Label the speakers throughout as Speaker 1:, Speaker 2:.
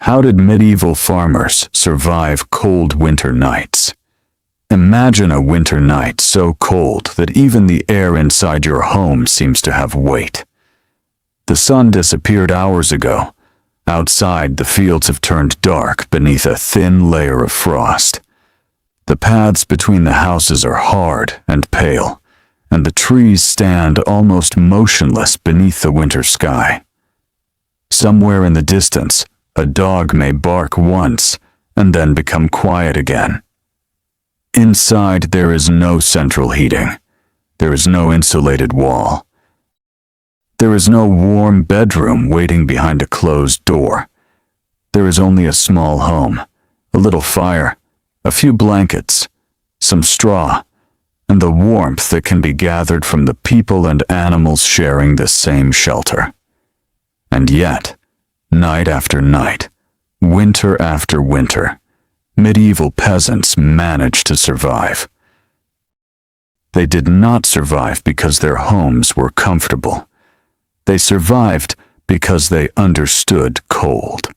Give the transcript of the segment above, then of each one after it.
Speaker 1: How did medieval farmers survive cold winter nights? Imagine a winter night so cold that even the air inside your home seems to have weight. The sun disappeared hours ago. Outside, the fields have turned dark beneath a thin layer of frost. The paths between the houses are hard and pale, and the trees stand almost motionless beneath the winter sky. Somewhere in the distance, a dog may bark once and then become quiet again. Inside, there is no central heating. There is no insulated wall. There is no warm bedroom waiting behind a closed door. There is only a small home, a little fire, a few blankets, some straw, and the warmth that can be gathered from the people and animals sharing the same shelter. And yet, night after night, winter after winter, medieval peasants managed to survive. They did not survive because their homes were comfortable. They survived because they understood cold.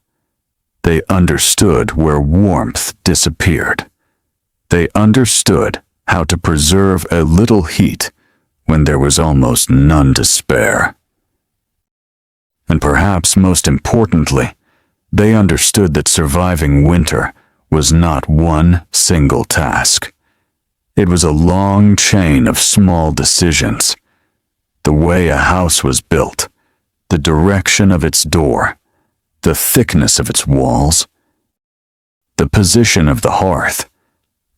Speaker 1: They understood where warmth disappeared. They understood how to preserve a little heat when there was almost none to spare. And perhaps most importantly, they understood that surviving winter was not one single task. It was a long chain of small decisions. The way a house was built, the direction of its door, the thickness of its walls, the position of the hearth,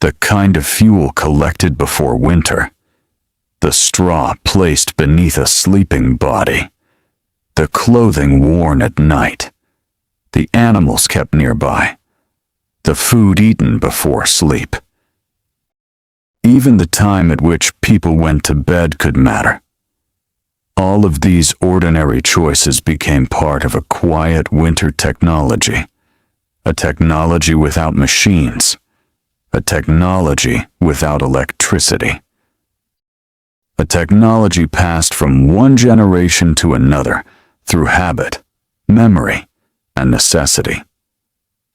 Speaker 1: the kind of fuel collected before winter, the straw placed beneath a sleeping body, the clothing worn at night, the animals kept nearby, the food eaten before sleep. Even the time at which people went to bed could matter. All of these ordinary choices became part of a quiet winter technology, a technology without machines, a technology without electricity, a technology passed from one generation to another through habit, memory, and necessity.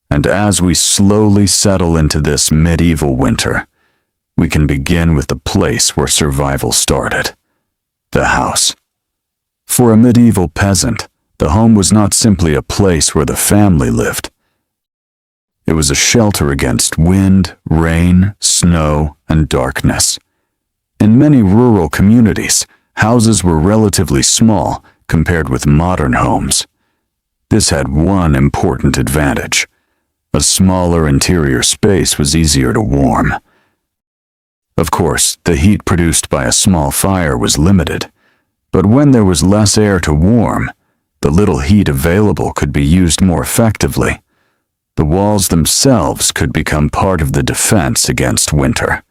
Speaker 1: And as we slowly settle into this medieval winter, we can begin with the place where survival started, the house. For a medieval peasant, the home was not simply a place where the family lived. It was a shelter against wind, rain, snow, and darkness. In many rural communities, houses were relatively small compared with modern homes. This had one important advantage. A smaller interior space was easier to warm. Of course, the heat produced by a small fire was limited, but when there was less air to warm, the little heat available could be used more effectively. The walls themselves could become part of the defense against winter.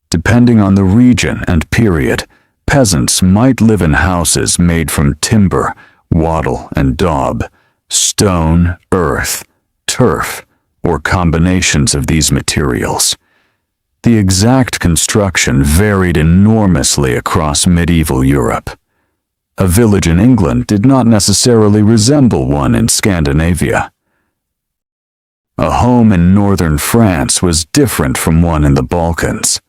Speaker 1: Depending on the region and period, peasants might live in houses made from timber, wattle and daub, stone, earth, turf, or combinations of these materials. The exact construction varied enormously across medieval Europe. A village in England did not necessarily resemble one in Scandinavia. A home in northern France was different from one in the Balkans.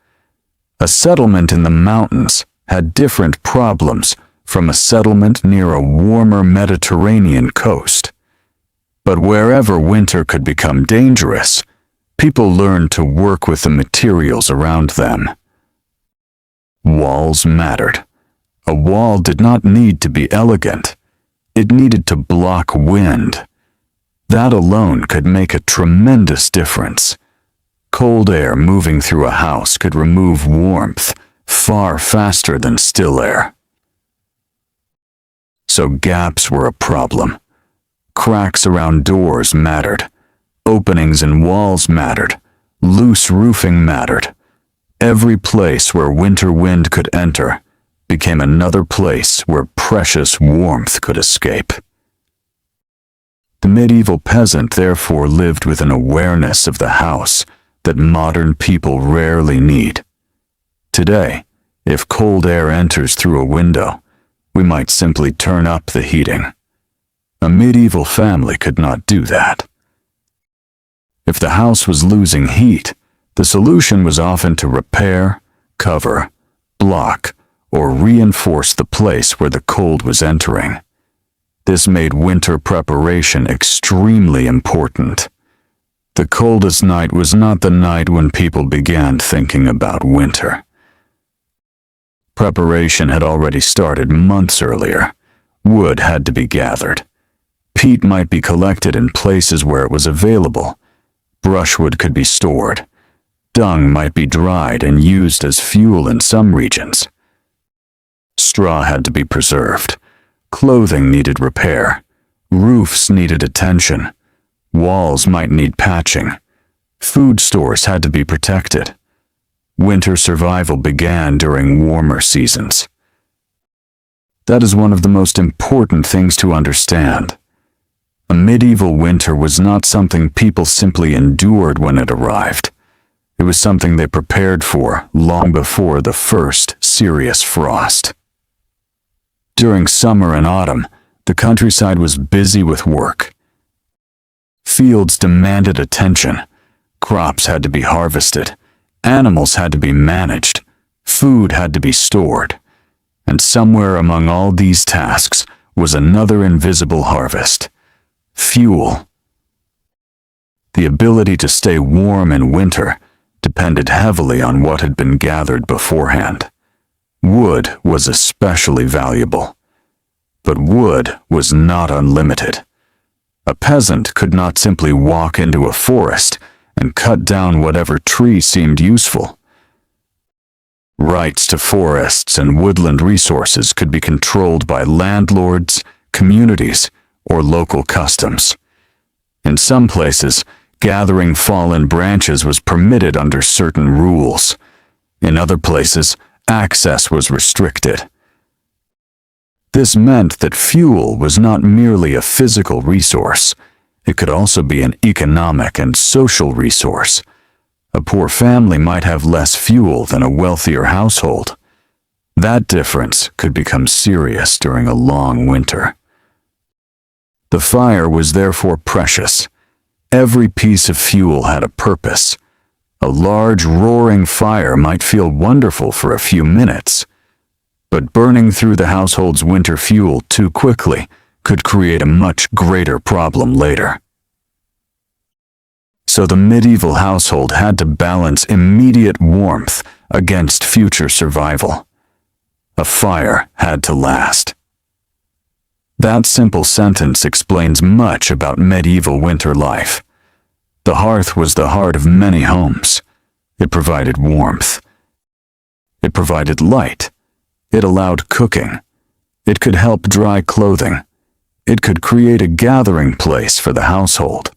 Speaker 1: A settlement in the mountains had different problems from a settlement near a warmer Mediterranean coast. But wherever winter could become dangerous, people learned to work with the materials around them. Walls mattered. A wall did not need to be elegant. It needed to block wind. That alone could make a tremendous difference. Cold air moving through a house could remove warmth far faster than still air. So gaps were a problem. Cracks around doors mattered. Openings in walls mattered. Loose roofing mattered. Every place where winter wind could enter became another place where precious warmth could escape. The medieval peasant therefore lived with an awareness of the house that modern people rarely need. Today, if cold air enters through a window, we might simply turn up the heating. A medieval family could not do that. If the house was losing heat, the solution was often to repair, cover, block, or reinforce the place where the cold was entering. This made winter preparation extremely important. The coldest night was not the night when people began thinking about winter. Preparation had already started months earlier. Wood had to be gathered. Peat might be collected in places where it was available. Brushwood could be stored. Dung might be dried and used as fuel in some regions. Straw had to be preserved. Clothing needed repair. Roofs needed attention. Walls might need patching. Food stores had to be protected. Winter survival began during warmer seasons. That is one of the most important things to understand. A medieval winter was not something people simply endured when it arrived. It was something they prepared for long before the first serious frost. During summer and autumn, the countryside was busy with work. Fields demanded attention. Crops had to be harvested. Animals had to be managed. Food had to be stored. And somewhere among all these tasks was another invisible harvest: fuel. The ability to stay warm in winter depended heavily on what had been gathered beforehand. Wood was especially valuable. But wood was not unlimited. A peasant could not simply walk into a forest and cut down whatever tree seemed useful. Rights to forests and woodland resources could be controlled by landlords, communities, or local customs. In some places, gathering fallen branches was permitted under certain rules. In other places, access was restricted. This meant that fuel was not merely a physical resource. It could also be an economic and social resource. A poor family might have less fuel than a wealthier household. That difference could become serious during a long winter. The fire was therefore precious. Every piece of fuel had a purpose. A large, roaring fire might feel wonderful for a few minutes, but burning through the household's winter fuel too quickly could create a much greater problem later. So the medieval household had to balance immediate warmth against future survival. A fire had to last. That simple sentence explains much about medieval winter life. The hearth was the heart of many homes. It provided warmth. It provided light. It allowed cooking. It could help dry clothing. It could create a gathering place for the household.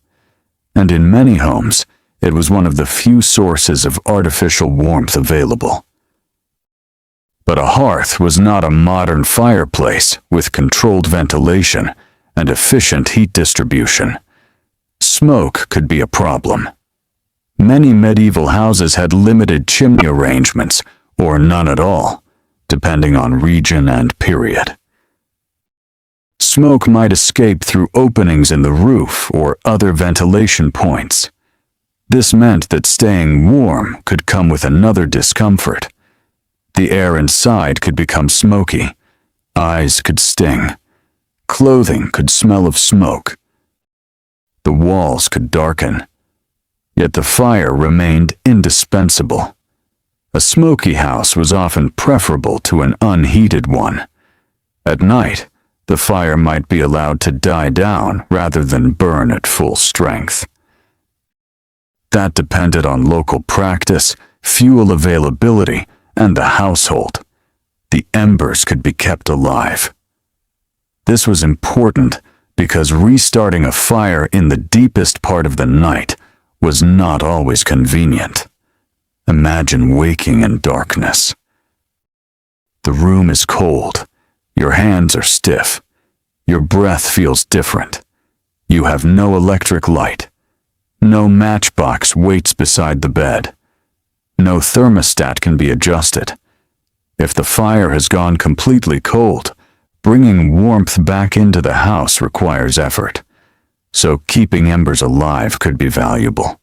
Speaker 1: And in many homes, it was one of the few sources of artificial warmth available. But a hearth was not a modern fireplace with controlled ventilation and efficient heat distribution. Smoke could be a problem. Many medieval houses had limited chimney arrangements, or none at all, depending on region and period. Smoke might escape through openings in the roof or other ventilation points. This meant that staying warm could come with another discomfort. The air inside could become smoky. Eyes could sting. Clothing could smell of smoke. The walls could darken. Yet the fire remained indispensable. A smoky house was often preferable to an unheated one. At night, the fire might be allowed to die down rather than burn at full strength. That depended on local practice, fuel availability, and the household. The embers could be kept alive. This was important because restarting a fire in the deepest part of the night was not always convenient. Imagine waking in darkness. The room is cold. Your hands are stiff. Your breath feels different. You have no electric light. No matchbox waits beside the bed. No thermostat can be adjusted. If the fire has gone completely cold, Bringing warmth back into the house requires effort, so keeping embers alive could be valuable.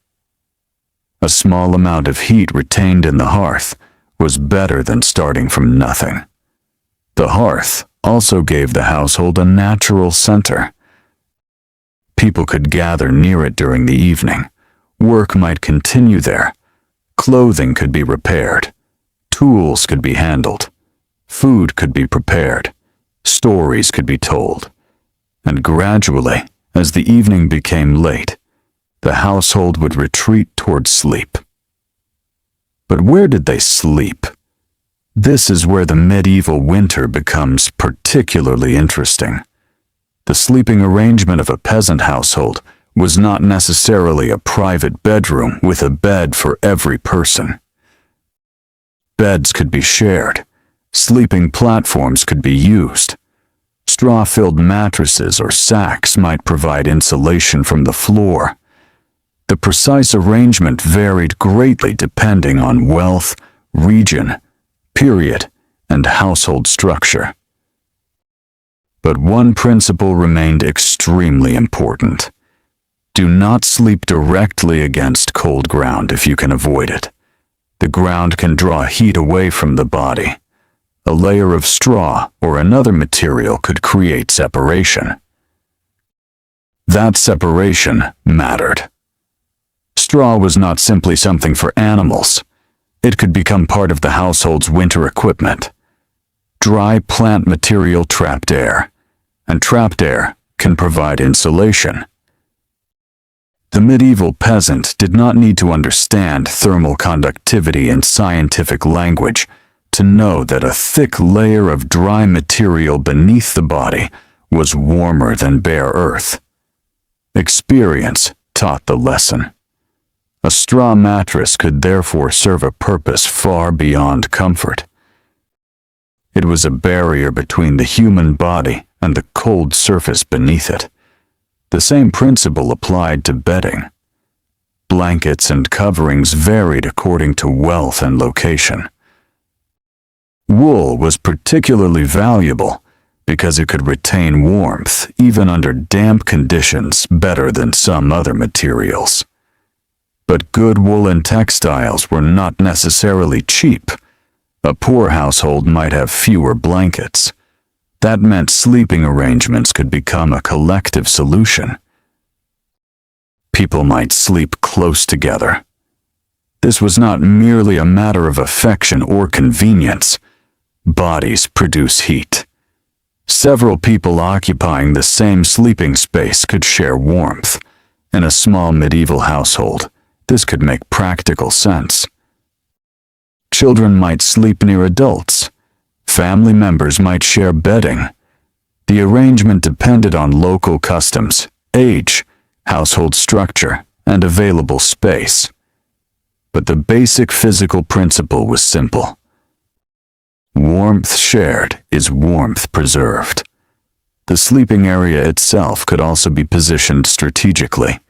Speaker 1: A small amount of heat retained in the hearth was better than starting from nothing. The hearth also gave the household a natural center. People could gather near it during the evening. Work might continue there. Clothing could be repaired. Tools could be handled. Food could be prepared. Stories could be told. And gradually, as the evening became late, the household would retreat towards sleep. But where did they sleep? This is where the medieval winter becomes particularly interesting. The sleeping arrangement of a peasant household was not necessarily a private bedroom with a bed for every person. Beds could be shared. Sleeping platforms could be used. Straw-filled mattresses or sacks might provide insulation from the floor. The precise arrangement varied greatly depending on wealth, region, period, and household structure. But one principle remained extremely important. Do not sleep directly against cold ground if you can avoid it. The ground can draw heat away from the body. A layer of straw or another material could create separation. That separation mattered. Straw was not simply something for animals. It could become part of the household's winter equipment. Dry plant material trapped air, and trapped air can provide insulation. The medieval peasant did not need to understand thermal conductivity in scientific language to know that a thick layer of dry material beneath the body was warmer than bare earth. Experience taught the lesson. A straw mattress could therefore serve a purpose far beyond comfort. It was a barrier between the human body and the cold surface beneath it. The same principle applied to bedding. Blankets and coverings varied according to wealth and location. Wool was particularly valuable because it could retain warmth even under damp conditions better than some other materials. But good woolen textiles were not necessarily cheap. A poor household might have fewer blankets. That meant sleeping arrangements could become a collective solution. People might sleep close together. This was not merely a matter of affection or convenience. Bodies produce heat. Several people occupying the same sleeping space could share warmth. In a small medieval household, this could make practical sense. Children might sleep near adults. Family members might share bedding. The arrangement depended on local customs, age, household structure, and available space. But the basic physical principle was simple. Warmth shared is warmth preserved. The sleeping area itself could also be positioned strategically.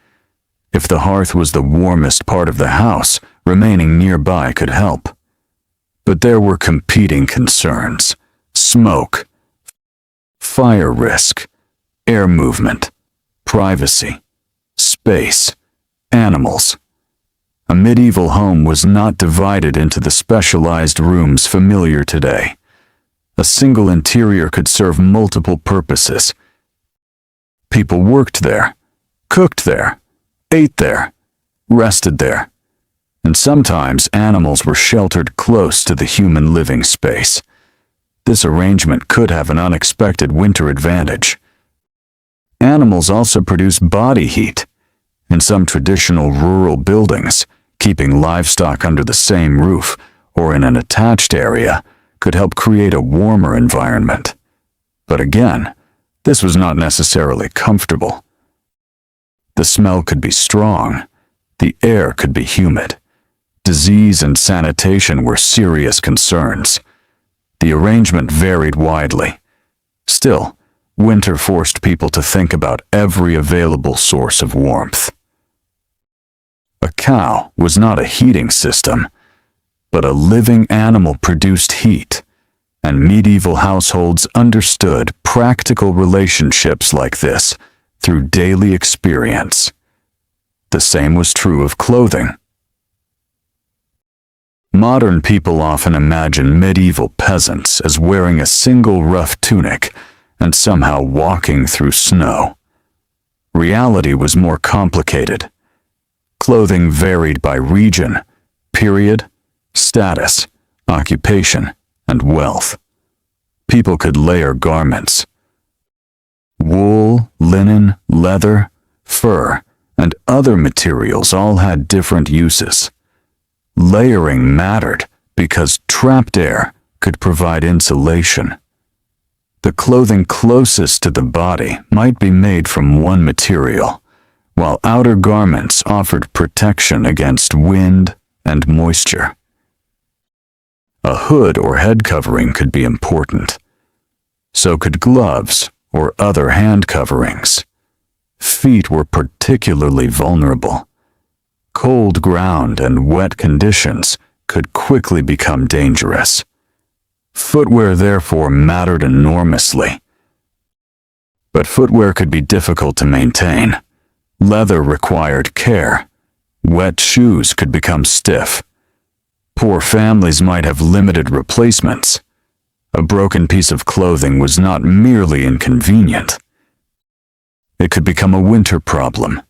Speaker 1: If the hearth was the warmest part of the house, remaining nearby could help. But there were competing concerns: smoke, fire risk, air movement, privacy, space, animals. A medieval home was not divided into the specialized rooms familiar today. A single interior could serve multiple purposes. People worked there, cooked there, ate there, rested there, and sometimes animals were sheltered close to the human living space. This arrangement could have an unexpected winter advantage. Animals also produce body heat. In some traditional rural buildings, keeping livestock under the same roof or in an attached area could help create a warmer environment. But again, this was not necessarily comfortable. The smell could be strong. The air could be humid. Disease and sanitation were serious concerns. The arrangement varied widely. Still, winter forced people to think about every available source of warmth. A cow was not a heating system, but a living animal produced heat. and medieval households understood practical relationships like this through daily experience. The same was true of clothing. Modern people often imagine medieval peasants as wearing a single rough tunic and somehow walking through snow. Reality was more complicated. Clothing varied by region, period, status, occupation, and wealth. People could layer garments. Wool, linen, leather, fur, and other materials all had different uses. Layering mattered because trapped air could provide insulation. The clothing closest to the body might be made from one material, while outer garments offered protection against wind and moisture. A hood or head covering could be important. So could gloves or other hand coverings. Feet were particularly vulnerable. Cold ground and wet conditions could quickly become dangerous. Footwear therefore mattered enormously. But footwear could be difficult to maintain. Leather required care. Wet shoes could become stiff. Poor families might have limited replacements. A broken piece of clothing was not merely inconvenient. It could become a winter problem.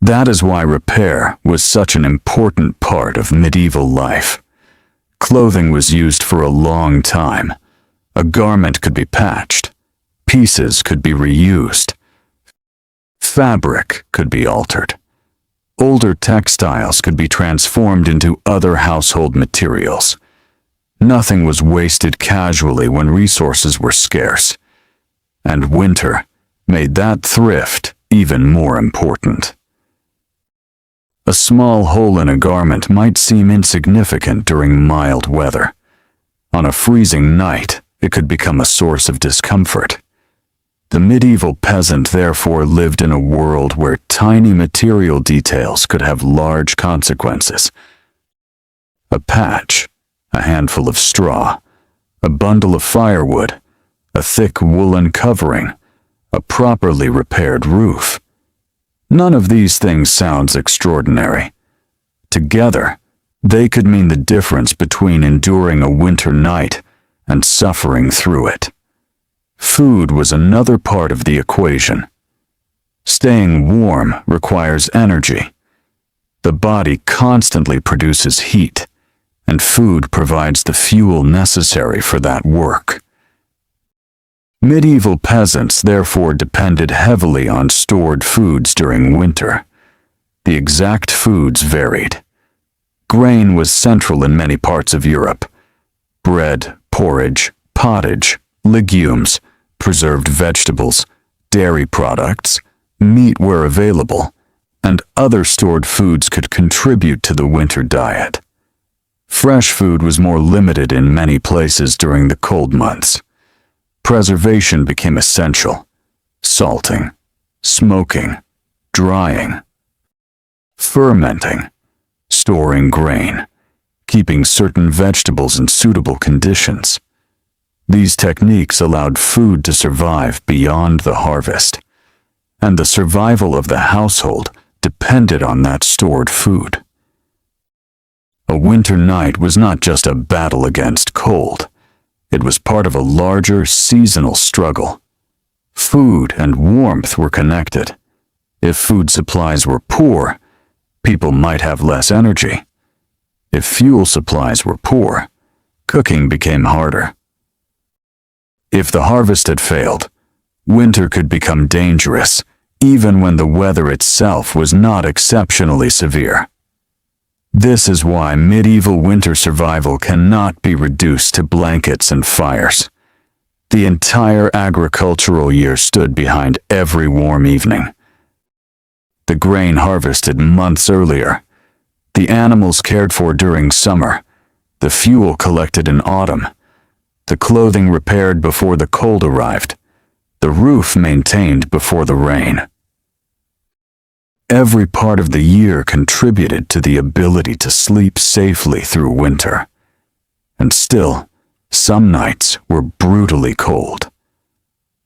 Speaker 1: That is why repair was such an important part of medieval life. Clothing was used for a long time. A garment could be patched. Pieces could be reused. Fabric could be altered. Older textiles could be transformed into other household materials. Nothing was wasted casually when resources were scarce. And winter made that thrift even more important. A small hole in a garment might seem insignificant during mild weather. On a freezing night, it could become a source of discomfort. The medieval peasant therefore lived in a world where tiny material details could have large consequences. A patch, a handful of straw, a bundle of firewood, a thick woolen covering, a properly repaired roof. None of these things sounds extraordinary. Together, they could mean the difference between enduring a winter night and suffering through it. Food was another part of the equation. Staying warm requires energy. The body constantly produces heat, and food provides the fuel necessary for that work. Medieval peasants therefore depended heavily on stored foods during winter. The exact foods varied. Grain was central in many parts of Europe. Bread, porridge, pottage, legumes, preserved vegetables, dairy products, meat were available, and other stored foods could contribute to the winter diet. Fresh food was more limited in many places during the cold months. Preservation became essential. Salting, smoking, drying, fermenting, storing grain, keeping certain vegetables in suitable conditions. These techniques allowed food to survive beyond the harvest, and the survival of the household depended on that stored food. A winter night was not just a battle against cold. It was part of a larger seasonal struggle. Food and warmth were connected. If food supplies were poor, people might have less energy. If fuel supplies were poor, cooking became harder. If the harvest had failed, winter could become dangerous, even when the weather itself was not exceptionally severe. This is why medieval winter survival cannot be reduced to blankets and fires. The entire agricultural year stood behind every warm evening. The grain harvested months earlier, the animals cared for during summer, the fuel collected in autumn, the clothing repaired before the cold arrived, the roof maintained before the rain. Every part of the year contributed to the ability to sleep safely through winter. And still, Some nights were brutally cold.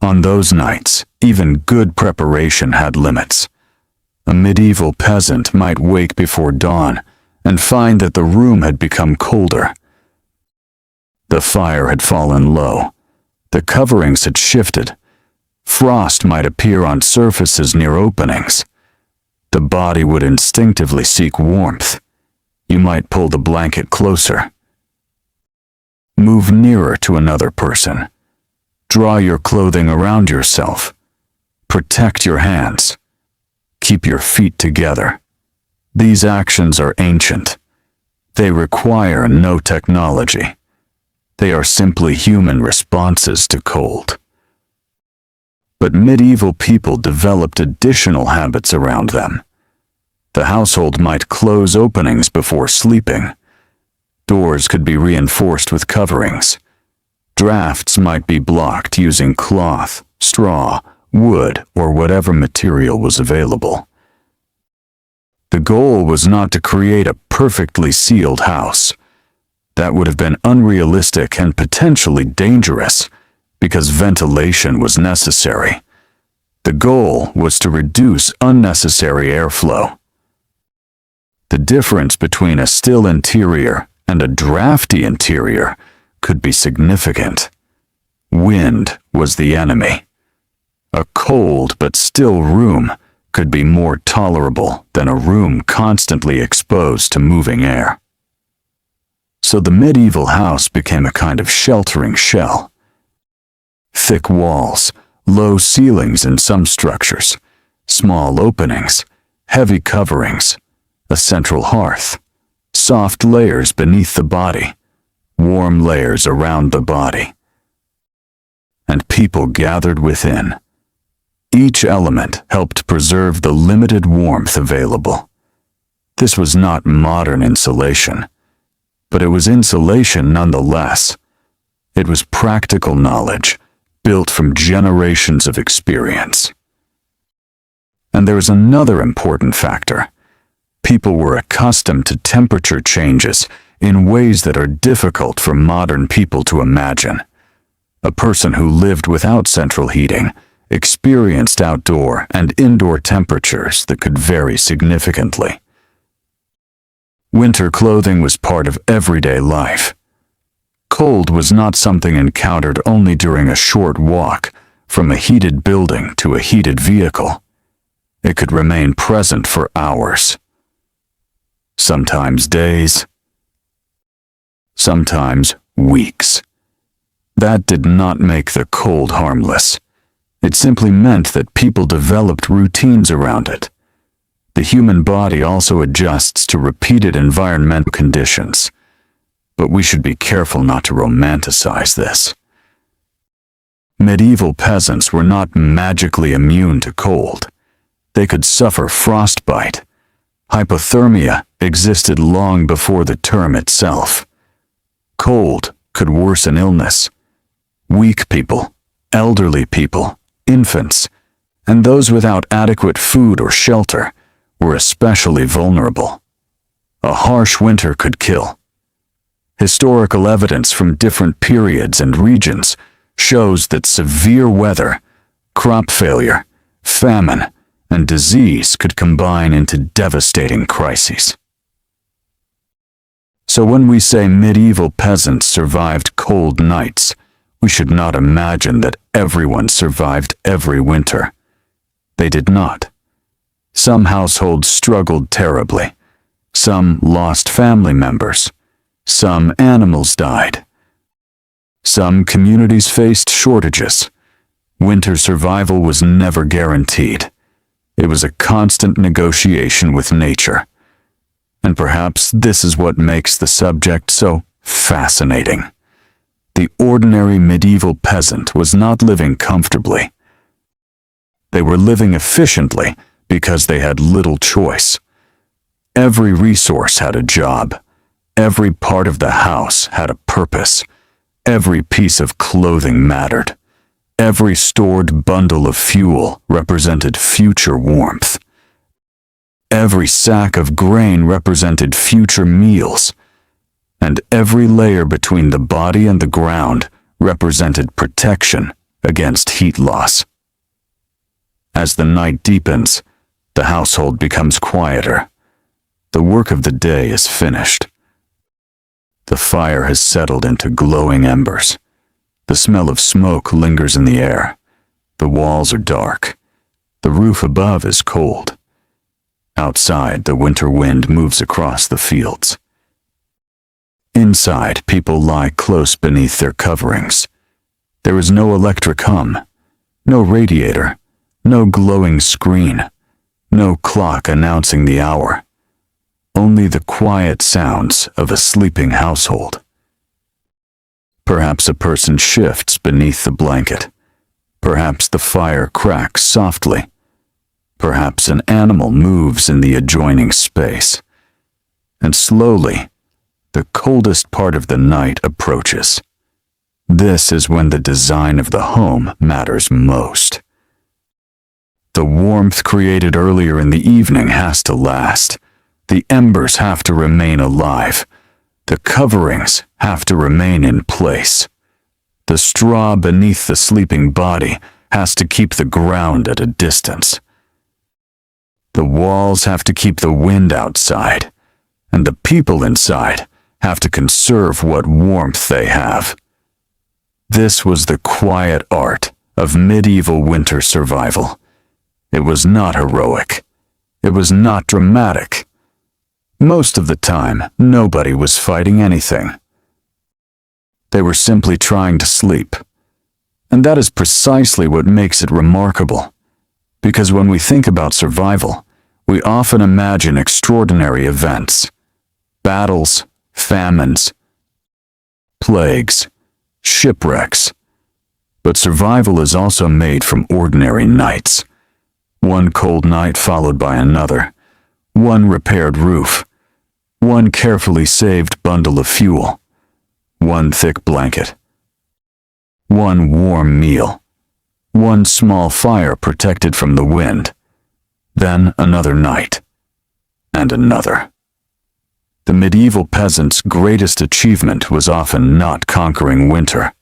Speaker 1: On those nights, even good preparation had limits. A medieval peasant might wake before dawn and find that the room had become colder. The fire had fallen low. The coverings had shifted. Frost might appear on surfaces near openings. The body would instinctively seek warmth. You might pull the blanket closer. Move nearer to another person. Draw your clothing around yourself. Protect your hands. Keep your feet together. These actions are ancient. They require no technology. They are simply human responses to cold. But medieval people developed additional habits around them. The household might close openings before sleeping. Doors could be reinforced with coverings. Drafts might be blocked using cloth, straw, wood, or whatever material was available. The goal was not to create a perfectly sealed house. That would have been unrealistic and potentially dangerous, because ventilation was necessary. The goal was to reduce unnecessary airflow. The difference between a still interior and a drafty interior could be significant. Wind was the enemy. A cold but still room could be more tolerable than a room constantly exposed to moving air. So the medieval house became a kind of sheltering shell. Thick walls, low ceilings in some structures, small openings, heavy coverings, a central hearth, soft layers beneath the body, warm layers around the body. And people gathered within. Each element helped preserve the limited warmth available. This was not modern insulation, but it was insulation nonetheless. It was practical knowledge, built from generations of experience. And there is another important factor. People were accustomed to temperature changes in ways that are difficult for modern people to imagine. A person who lived without central heating experienced outdoor and indoor temperatures that could vary significantly. Winter clothing was part of everyday life. Cold was not something encountered only during a short walk from a heated building to a heated vehicle. It could remain present for hours. Sometimes days. Sometimes weeks. That did not make the cold harmless. It simply meant that people developed routines around it. The human body also adjusts to repeated environmental conditions. But we should be careful not to romanticize this. Medieval peasants were not magically immune to cold. They could suffer frostbite. Hypothermia existed long before the term itself. Cold could worsen illness. Weak people, elderly people, infants, and those without adequate food or shelter were especially vulnerable. A harsh winter could kill. Historical evidence from different periods and regions shows that severe weather, crop failure, famine, and disease could combine into devastating crises. So when we say medieval peasants survived cold nights, we should not imagine that everyone survived every winter. They did not. Some households struggled terribly. Some lost family members. Some animals died. Some communities faced shortages. Winter survival was never guaranteed. It was a constant negotiation with nature. And perhaps this is what makes the subject so fascinating. The ordinary medieval peasant was not living comfortably. They were living efficiently because they had little choice. Every resource had a job. Every part of the house had a purpose. Every piece of clothing mattered. Every stored bundle of fuel represented future warmth. Every sack of grain represented future meals. and every layer between the body and the ground represented protection against heat loss. As the night deepens, the household becomes quieter. The work of the day is finished. The fire has settled into glowing embers. The smell of smoke lingers in the air. The walls are dark. The roof above is cold. Outside, the winter wind moves across the fields. Inside, people lie close beneath their coverings. There is no electric hum, no radiator, no glowing screen, no clock announcing the hour. Only the quiet sounds of a sleeping household. Perhaps a person shifts beneath the blanket. Perhaps the fire cracks softly. Perhaps an animal moves in the adjoining space. And slowly, the coldest part of the night approaches. This is when the design of the home matters most. The warmth created earlier in the evening has to last. The embers have to remain alive. The coverings have to remain in place. The straw beneath the sleeping body has to keep the ground at a distance. The walls have to keep the wind outside, and the people inside have to conserve what warmth they have. This was the quiet art of medieval winter survival. It was not heroic. It was not dramatic. Most of the time, nobody was fighting anything. They were simply trying to sleep. And that is precisely what makes it remarkable. Because when we think about survival, we often imagine extraordinary events. Battles, famines, plagues, shipwrecks. But survival is also made from ordinary nights. One cold night followed by another. One repaired roof. One carefully saved bundle of fuel. One thick blanket. One warm meal. One small fire protected from the wind. Then another night. And another. The medieval peasant's greatest achievement was often not conquering winter.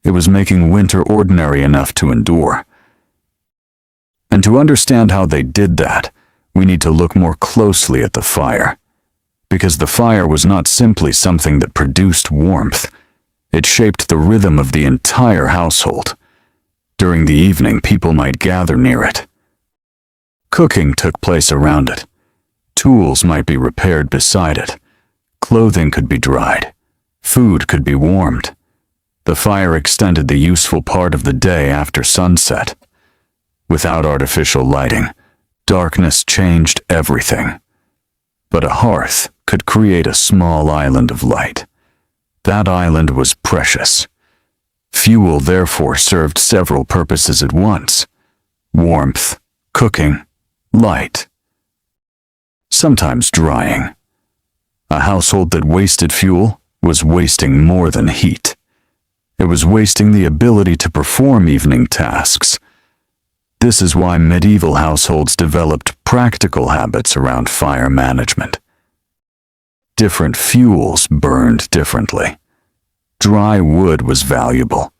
Speaker 1: It was making winter ordinary enough to endure. And to understand how they did that, we need to look more closely at the fire. Because the fire was not simply something that produced warmth. It shaped the rhythm of the entire household. During the evening, people might gather near it. Cooking took place around it. Tools might be repaired beside it. Clothing could be dried. Food could be warmed. The fire extended the useful part of the day after sunset. Without artificial lighting, darkness changed everything. But a hearth could create a small island of light. That island was precious. Fuel therefore served several purposes at once: warmth, cooking, light. Sometimes drying. A household that wasted fuel was wasting more than heat. It was wasting the ability to perform evening tasks. This is why medieval households developed practical habits around fire management. Different fuels burned differently. Dry wood was valuable.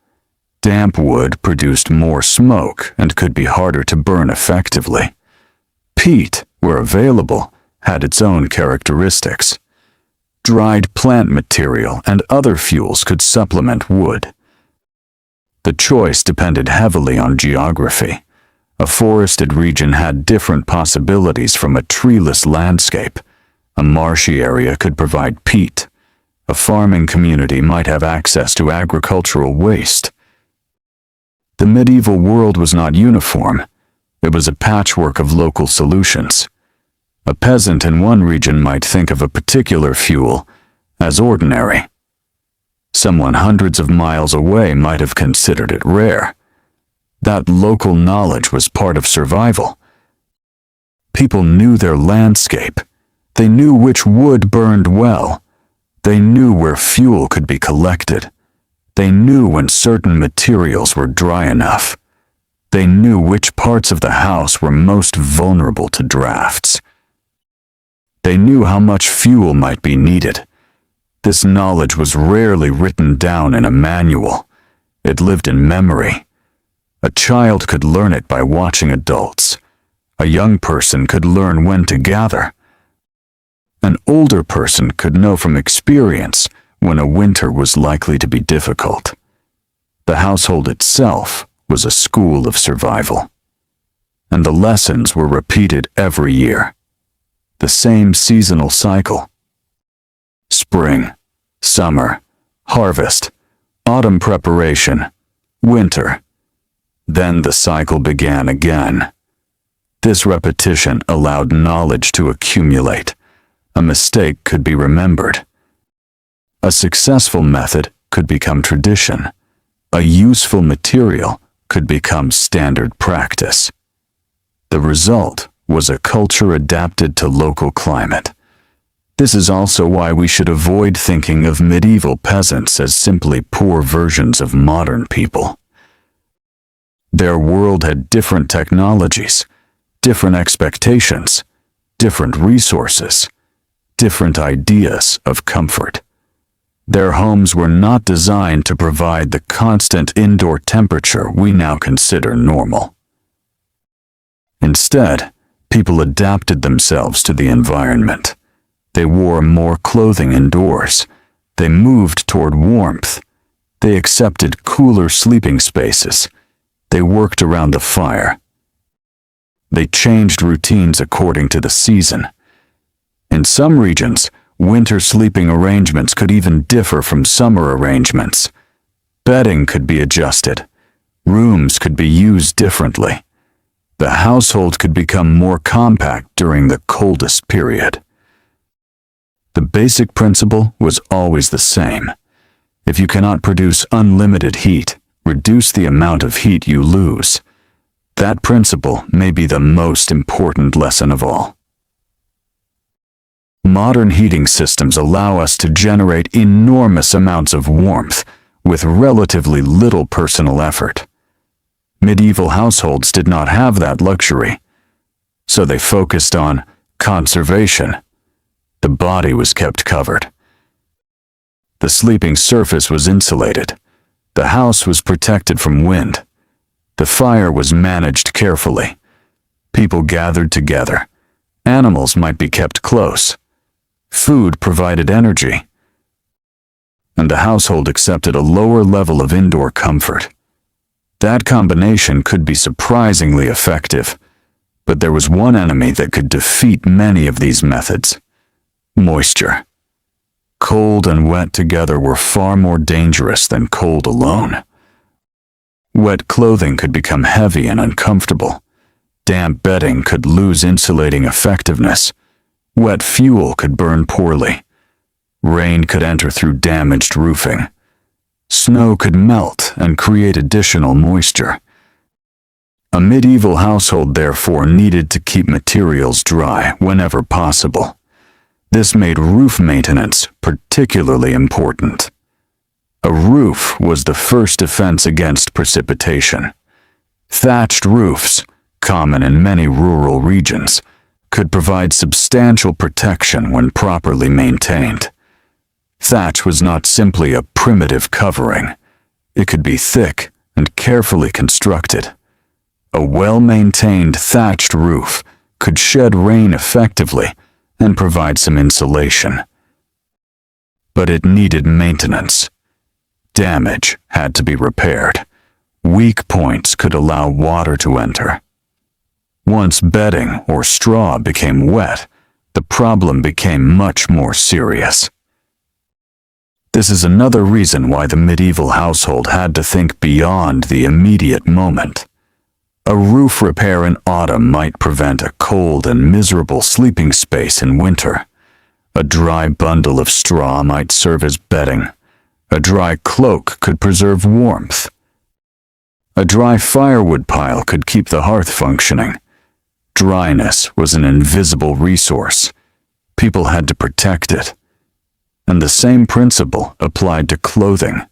Speaker 1: Damp wood produced more smoke and could be harder to burn effectively. Peat, where available, had its own characteristics. Dried plant material and other fuels could supplement wood. The choice depended heavily on geography. A forested region had different possibilities from a treeless landscape. A marshy area could provide peat. A farming community might have access to agricultural waste. The medieval world was not uniform. It was a patchwork of local solutions. A peasant in one region might think of a particular fuel as ordinary. Someone hundreds of miles away might have considered it rare. That local knowledge was part of survival. People knew their landscape. They knew which wood burned well. They knew where fuel could be collected. They knew when certain materials were dry enough. They knew which parts of the house were most vulnerable to drafts. They knew how much fuel might be needed. This knowledge was rarely written down in a manual. It lived in memory. A child could learn it by watching adults. A young person could learn when to gather. An older person could know from experience when a winter was likely to be difficult. The household itself was a school of survival. And the lessons were repeated every year. The same seasonal cycle. Spring, summer, harvest, autumn preparation, winter. Then the cycle began again. This repetition allowed knowledge to accumulate. A mistake could be remembered. A successful method could become tradition. A useful material could become standard practice. The result was a culture adapted to local climate. This is also why we should avoid thinking of medieval peasants as simply poor versions of modern people. Their world had different technologies, different expectations, different resources, different ideas of comfort. Their homes were not designed to provide the constant indoor temperature we now consider normal. Instead, people adapted themselves to the environment. They wore more clothing indoors. They moved toward warmth. They accepted cooler sleeping spaces. They worked around the fire. They changed routines according to the season. In some regions, winter sleeping arrangements could even differ from summer arrangements. Bedding could be adjusted. Rooms could be used differently. The household could become more compact during the coldest period. The basic principle was always the same. If you cannot produce unlimited heat, reduce the amount of heat you lose. That principle may be the most important lesson of all. Modern heating systems allow us to generate enormous amounts of warmth with relatively little personal effort. Medieval households did not have that luxury, so they focused on conservation. The body was kept covered. The sleeping surface was insulated. The house was protected from wind. The fire was managed carefully. People gathered together. Animals might be kept close. Food provided energy. And the household accepted a lower level of indoor comfort. That combination could be surprisingly effective, but there was one enemy that could defeat many of these methods: moisture. Cold and wet together were far more dangerous than cold alone. Wet clothing could become heavy and uncomfortable. Damp bedding could lose insulating effectiveness. Wet fuel could burn poorly. Rain could enter through damaged roofing. Snow could melt and create additional moisture. A medieval household therefore needed to keep materials dry whenever possible. This made roof maintenance particularly important. A roof was the first defense against precipitation. Thatched roofs, common in many rural regions, could provide substantial protection when properly maintained. Thatch was not simply a primitive covering. It could be thick and carefully constructed. A well-maintained thatched roof could shed rain effectively and provide some insulation. But it needed maintenance. Damage had to be repaired. Weak points could allow water to enter. Once bedding or straw became wet, the problem became much more serious. This is another reason why the medieval household had to think beyond the immediate moment. A roof repair in autumn might prevent a cold and miserable sleeping space in winter. A dry bundle of straw might serve as bedding. A dry cloak could preserve warmth. A dry firewood pile could keep the hearth functioning. Dryness was an invisible resource. People had to protect it. And the same principle applied to clothing.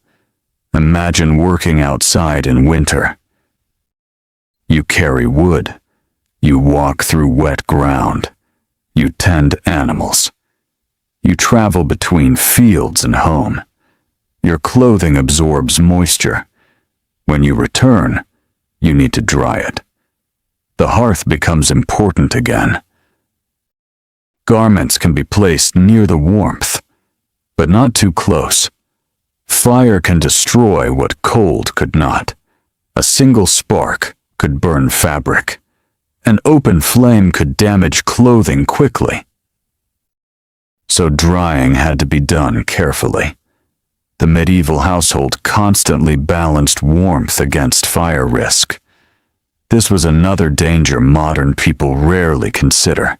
Speaker 1: Imagine working outside in winter. You carry wood. You walk through wet ground. You tend animals. You travel between fields and home. Your clothing absorbs moisture. When you return, you need to dry it. The hearth becomes important again. Garments can be placed near the warmth, but not too close. Fire can destroy what cold could not. A single spark could burn fabric. An open flame could damage clothing quickly. So drying had to be done carefully. The medieval household constantly balanced warmth against fire risk. This was another danger modern people rarely consider.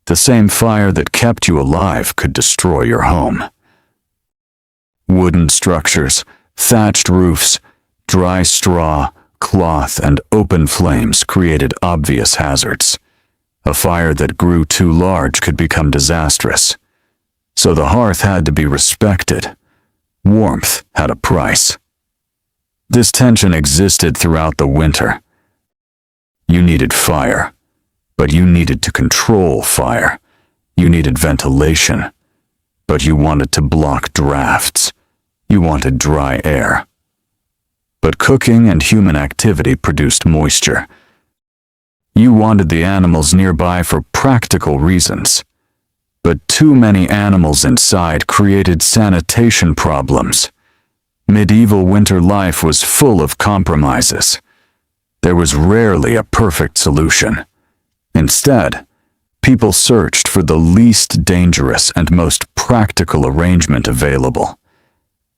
Speaker 1: The same fire that kept you alive could destroy your home. Wooden structures, thatched roofs, dry straw, cloth, and open flames created obvious hazards. A fire that grew too large could become disastrous. So the hearth had to be respected. Warmth had a price. This tension existed throughout the winter. You needed fire, but you needed to control fire. You needed ventilation, but you wanted to block drafts. You wanted dry air. But cooking and human activity produced moisture. You wanted the animals nearby for practical reasons. But too many animals inside created sanitation problems. Medieval winter life was full of compromises. There was rarely a perfect solution. Instead, people searched for the least dangerous and most practical arrangement available.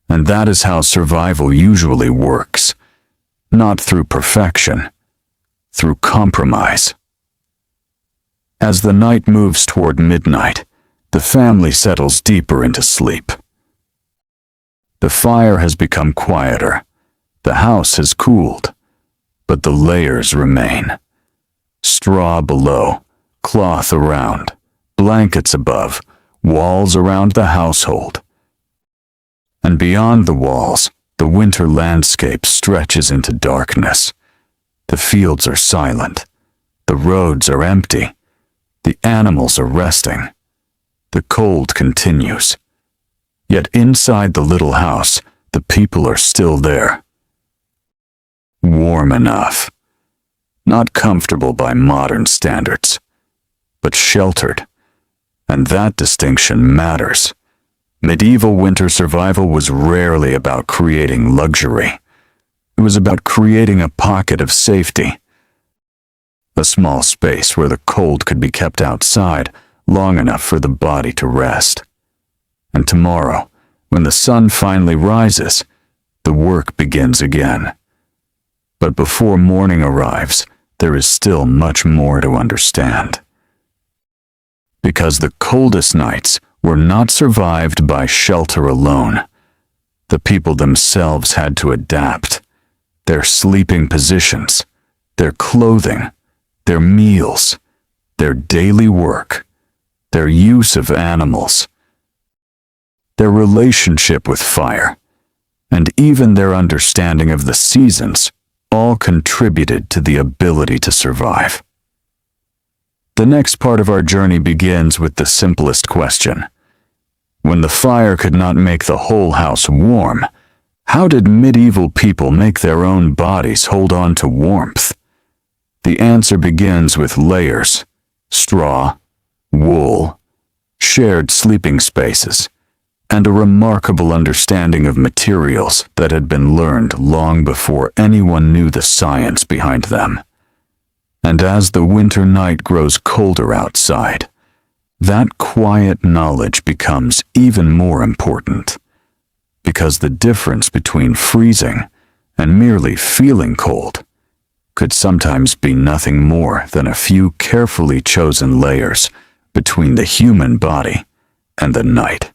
Speaker 1: And that is how survival usually works. Not through perfection, through compromise. As the night moves toward midnight, the family settles deeper into sleep. The fire has become quieter. The house has cooled, but the layers remain. Straw below, cloth around, blankets above, walls around the household. And beyond the walls, the winter landscape stretches into darkness. The fields are silent. The roads are empty. The animals are resting. The cold continues. Yet inside the little house, the people are still there. Warm enough. Not comfortable by modern standards, but sheltered. And that distinction matters. Medieval winter survival was rarely about creating luxury. It was about creating a pocket of safety. A small space where the cold could be kept outside long enough for the body to rest. And tomorrow, when the sun finally rises, the work begins again. But before morning arrives, there is still much more to understand. Because the coldest nights were not survived by shelter alone. The people themselves had to adapt. Their sleeping positions, their clothing, their meals, their daily work, their use of animals, their relationship with fire, and even their understanding of the seasons all contributed to the ability to survive. The next part of our journey begins with the simplest question. When the fire could not make the whole house warm, how did medieval people make their own bodies hold on to warmth? The answer begins with layers, straw, wool, shared sleeping spaces, and a remarkable understanding of materials that had been learned long before anyone knew the science behind them. And as the winter night grows colder outside, that quiet knowledge becomes even more important, because the difference between freezing and merely feeling cold could sometimes be nothing more than a few carefully chosen layers between the human body and the night.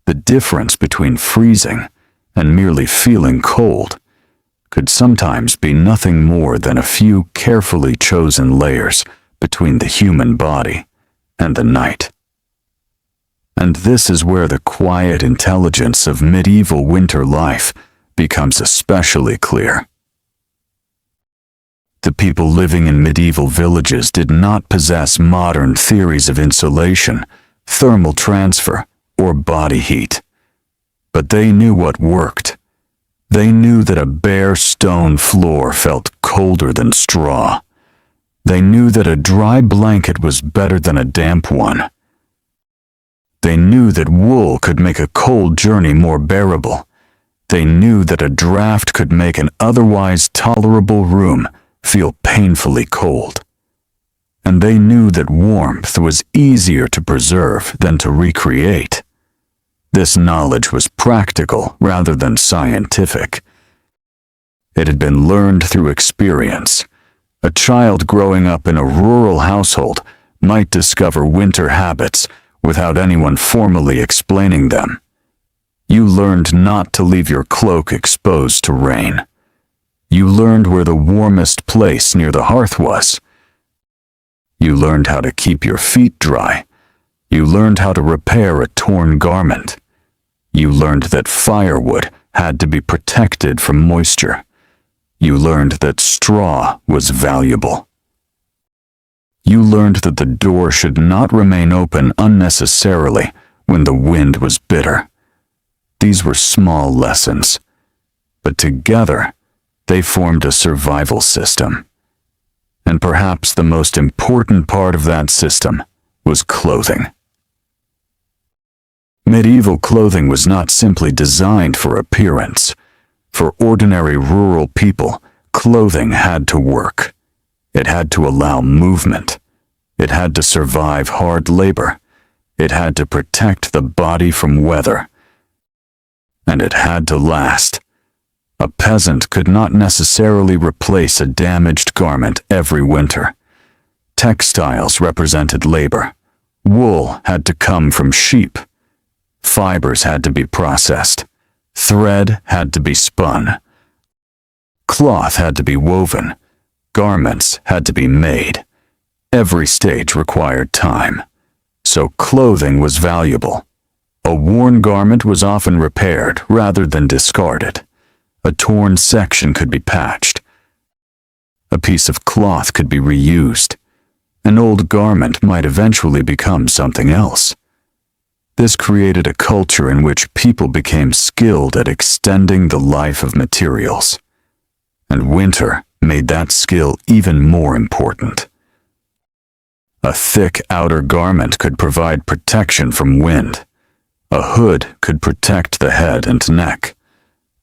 Speaker 1: The difference between freezing and merely feeling cold could sometimes be nothing more than a few carefully chosen layers between the human body and the night. And this is where the quiet intelligence of medieval winter life becomes especially clear. The people living in medieval villages did not possess modern theories of insulation, thermal transfer, or body heat. But they knew what worked. They knew that a bare stone floor felt colder than straw. They knew that a dry blanket was better than a damp one. They knew that wool could make a cold journey more bearable. They knew that a draft could make an otherwise tolerable room feel painfully cold. And they knew that warmth was easier to preserve than to recreate. This knowledge was practical rather than scientific. It had been learned through experience. A child growing up in a rural household might discover winter habits without anyone formally explaining them. You learned not to leave your cloak exposed to rain. You learned where the warmest place near the hearth was. You learned how to keep your feet dry. You learned how to repair a torn garment. You learned that firewood had to be protected from moisture. You learned that straw was valuable. You learned that the door should not remain open unnecessarily when the wind was bitter. These were small lessons, but together they formed a survival system. And perhaps the most important part of that system was clothing. Medieval clothing was not simply designed for appearance. For ordinary rural people, clothing had to work. It had to allow movement. It had to survive hard labor. It had to protect the body from weather. And it had to last. A peasant could not necessarily replace a damaged garment every winter. Textiles represented labor. Wool had to come from sheep. Fibers had to be processed. Thread had to be spun. Cloth had to be woven. Garments had to be made. Every stage required time. So clothing was valuable. A worn garment was often repaired rather than discarded. A torn section could be patched. A piece of cloth could be reused. An old garment might eventually become something else. This created a culture in which people became skilled at extending the life of materials. And winter made that skill even more important. A thick outer garment could provide protection from wind. A hood could protect the head and neck.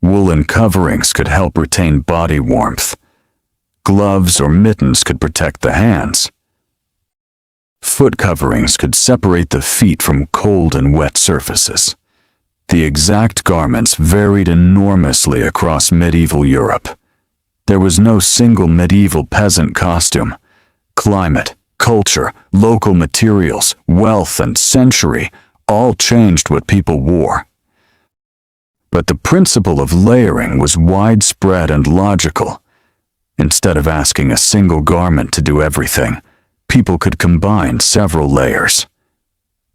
Speaker 1: Woolen coverings could help retain body warmth. Gloves or mittens could protect the hands. Foot coverings could separate the feet from cold and wet surfaces. The exact garments varied enormously across medieval Europe. There was no single medieval peasant costume. Climate, culture, local materials, wealth, and century all changed what people wore. But the principle of layering was widespread and logical. Instead of asking a single garment to do everything, people could combine several layers.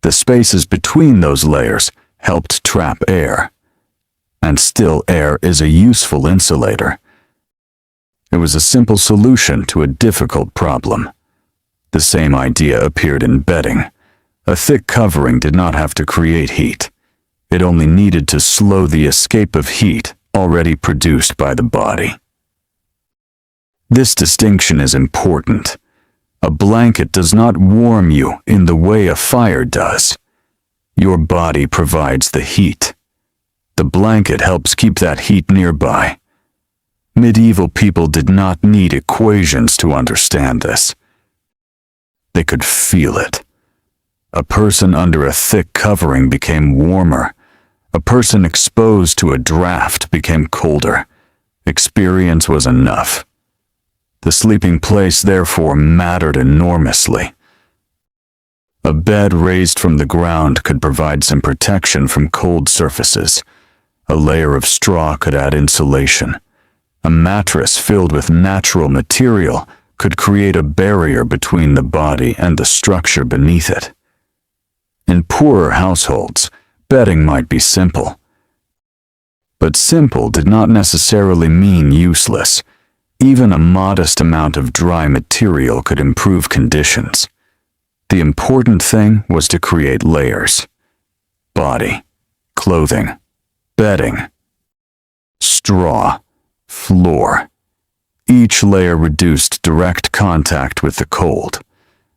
Speaker 1: The spaces between those layers helped trap air. And still, air is a useful insulator. It was a simple solution to a difficult problem. The same idea appeared in bedding. A thick covering did not have to create heat. It only needed to slow the escape of heat already produced by the body. This distinction is important. A blanket does not warm you in the way a fire does. Your body provides the heat. The blanket helps keep that heat nearby. Medieval people did not need equations to understand this. They could feel it. A person under a thick covering became warmer. A person exposed to a draft became colder. Experience was enough. The sleeping place, therefore, mattered enormously. A bed raised from the ground could provide some protection from cold surfaces. A layer of straw could add insulation. A mattress filled with natural material could create a barrier between the body and the structure beneath it. In poorer households, bedding might be simple. But simple did not necessarily mean useless. Even a modest amount of dry material could improve conditions. The important thing was to create layers: body, clothing, bedding, straw, floor. Each layer reduced direct contact with the cold,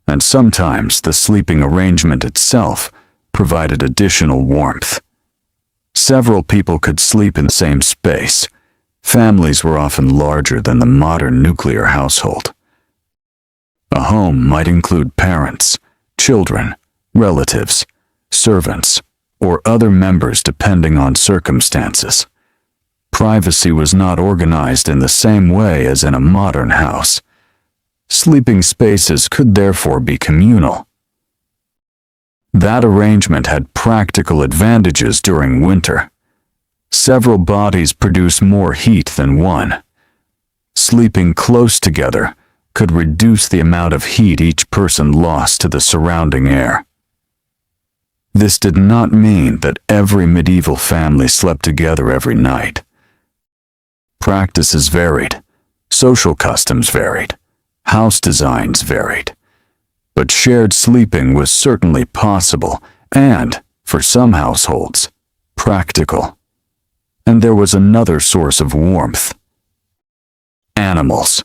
Speaker 1: and sometimes the sleeping arrangement itself provided additional warmth. Several people could sleep in the same space. Families were often larger than the modern nuclear household. A home might include parents, children, relatives, servants, or other members depending on circumstances. Privacy was not organized in the same way as in a modern house. Sleeping spaces could therefore be communal. That arrangement had practical advantages during winter. Several bodies produce more heat than one. Sleeping close together could reduce the amount of heat each person lost to the surrounding air. This did not mean that every medieval family slept together every night. Practices varied, social customs varied, house designs varied. But shared sleeping was certainly possible and, for some households, practical. And there was another source of warmth: animals.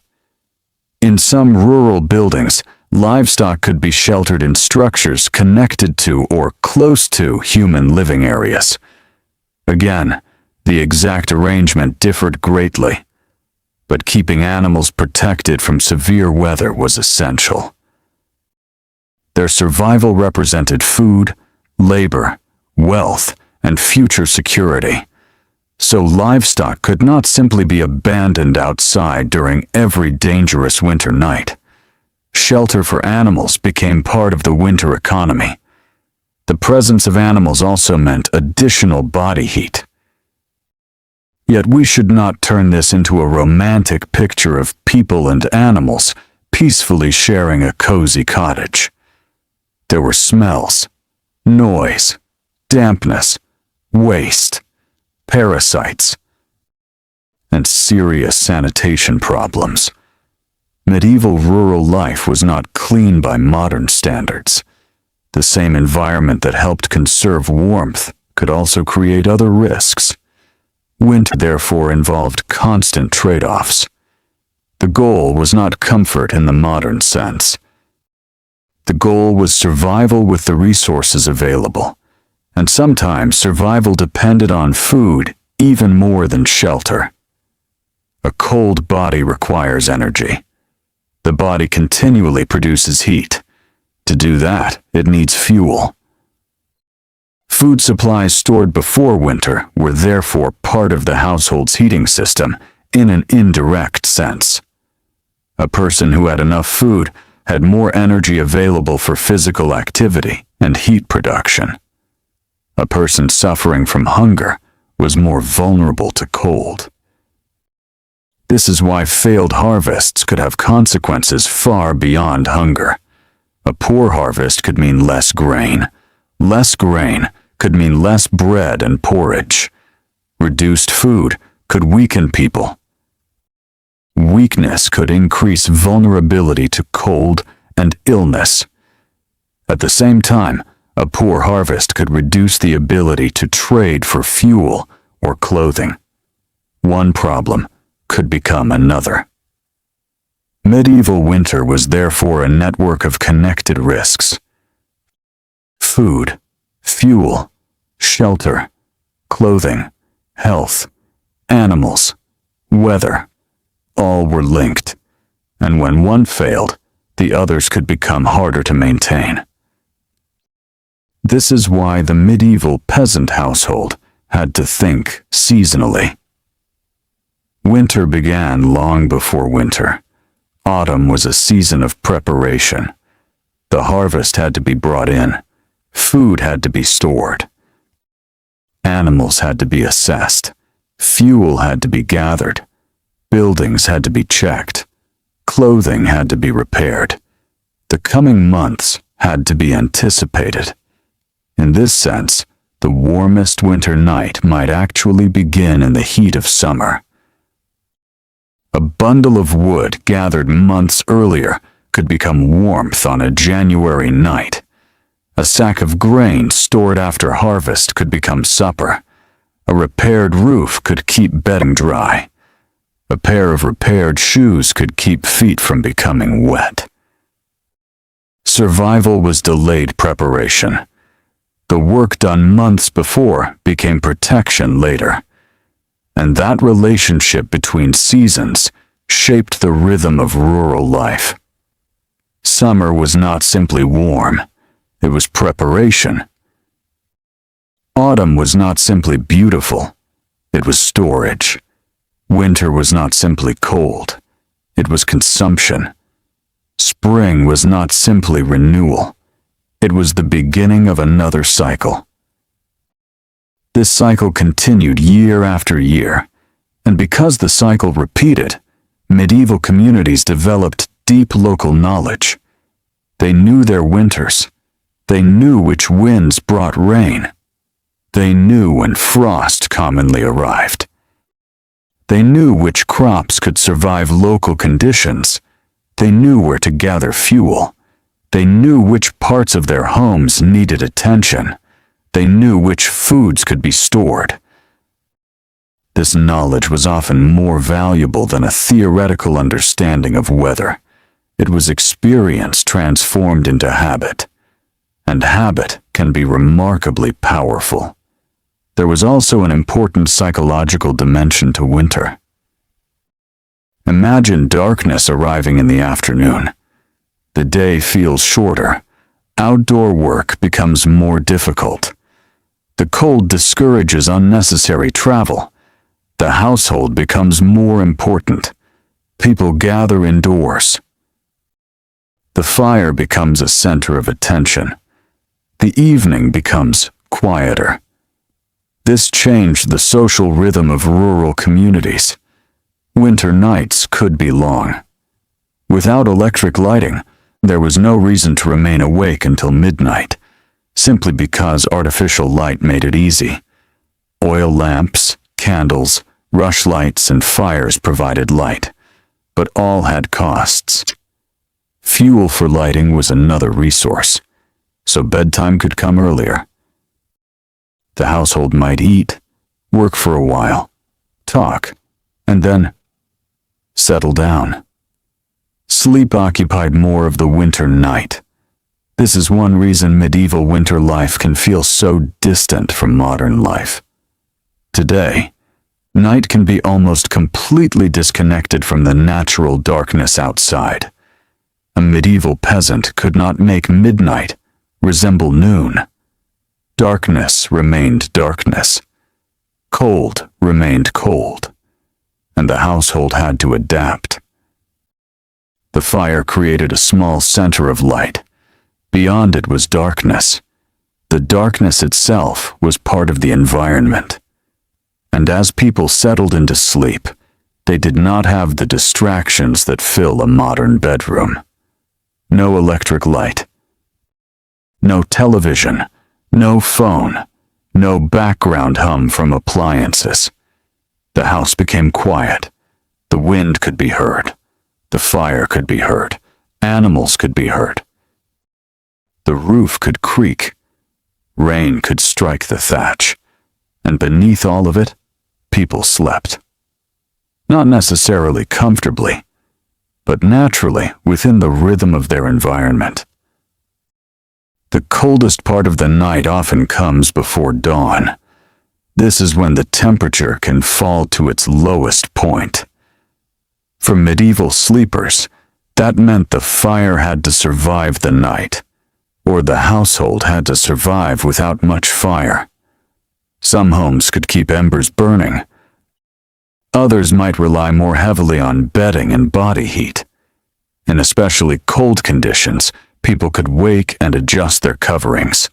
Speaker 1: In some rural buildings, livestock could be sheltered in structures connected to or close to human living areas. Again, the exact arrangement differed greatly, but keeping animals protected from severe weather was essential. Their survival represented food, labor, wealth, and future security. So livestock could not simply be abandoned outside during every dangerous winter night. Shelter for animals became part of the winter economy. The presence of animals also meant additional body heat. Yet we should not turn this into a romantic picture of people and animals peacefully sharing a cozy cottage. There were smells, noise, dampness, waste, parasites, and serious sanitation problems. Medieval rural life was not clean by modern standards. The same environment that helped conserve warmth could also create other risks. Winter therefore involved constant trade-offs. The goal was not comfort in the modern sense. The goal was survival with the resources available, and sometimes survival depended on food even more than shelter. A cold body requires energy. The body continually produces heat. To do that, it needs fuel. Food supplies stored before winter were therefore part of the household's heating system in an indirect sense. A person who had enough food had more energy available for physical activity and heat production. A person suffering from hunger was more vulnerable to cold. This is why failed harvests could have consequences far beyond hunger. A poor harvest could mean less grain. Less grain could mean less bread and porridge. Reduced food could weaken people. Weakness could increase vulnerability to cold and illness. At the same time, a poor harvest could reduce the ability to trade for fuel or clothing. One problem could become another. Medieval winter was therefore a network of connected risks. Food, fuel, shelter, clothing, health, animals, weather, all were linked, and when one failed, the others could become harder to maintain. This is why the medieval peasant household had to think seasonally. Winter began long before winter. Autumn was a season of preparation. The harvest had to be brought in. Food had to be stored. Animals had to be assessed. Fuel had to be gathered. Buildings had to be checked. Clothing had to be repaired. The coming months had to be anticipated. In this sense, the warmest winter night might actually begin in the heat of summer. A bundle of wood gathered months earlier could become warmth on a January night. A sack of grain stored after harvest could become supper. A repaired roof could keep bedding dry. A pair of repaired shoes could keep feet from becoming wet. Survival was delayed preparation. The work done months before became protection later. And that relationship between seasons shaped the rhythm of rural life. Summer was not simply warm, it was preparation. Autumn was not simply beautiful, it was storage. Winter was not simply cold, it was consumption. Spring was not simply renewal, it was the beginning of another cycle. This cycle continued year after year, and because the cycle repeated, medieval communities developed deep local knowledge. They knew their winters. They knew which winds brought rain. They knew when frost commonly arrived. They knew which crops could survive local conditions. They knew where to gather fuel. They knew which parts of their homes needed attention. They knew which foods could be stored. This knowledge was often more valuable than a theoretical understanding of weather. It was experience transformed into habit. And habit can be remarkably powerful. There was also an important psychological dimension to winter. Imagine darkness arriving in the afternoon. The day feels shorter. Outdoor work becomes more difficult. The cold discourages unnecessary travel. The household becomes more important. People gather indoors. The fire becomes a center of attention. The evening becomes quieter. This changed the social rhythm of rural communities. Winter nights could be long. Without electric lighting, there was no reason to remain awake until midnight, simply because artificial light made it easy. Oil lamps, candles, rushlights, and fires provided light, but all had costs. Fuel for lighting was another resource, so bedtime could come earlier. The household might eat, work for a while, talk, and then settle down. Sleep occupied more of the winter night. This is one reason medieval winter life can feel so distant from modern life. Today, night can be almost completely disconnected from the natural darkness outside. A medieval peasant could not make midnight resemble noon. Darkness remained darkness. Cold remained cold. And the household had to adapt. The fire created a small center of light. Beyond it was darkness. The darkness itself was part of the environment. And as people settled into sleep, they did not have the distractions that fill a modern bedroom. No electric light. No television. No phone. No background hum from appliances. The house became quiet. The wind could be heard. The fire could be heard. Animals could be heard. The roof could creak. Rain could strike the thatch. And beneath all of it, people slept. Not necessarily comfortably, but naturally within the rhythm of their environment. The coldest part of the night often comes before dawn. This is when the temperature can fall to its lowest point. For medieval sleepers, that meant the fire had to survive the night, or the household had to survive without much fire. Some homes could keep embers burning. Others might rely more heavily on bedding and body heat. In especially cold conditions, people could wake and adjust their coverings.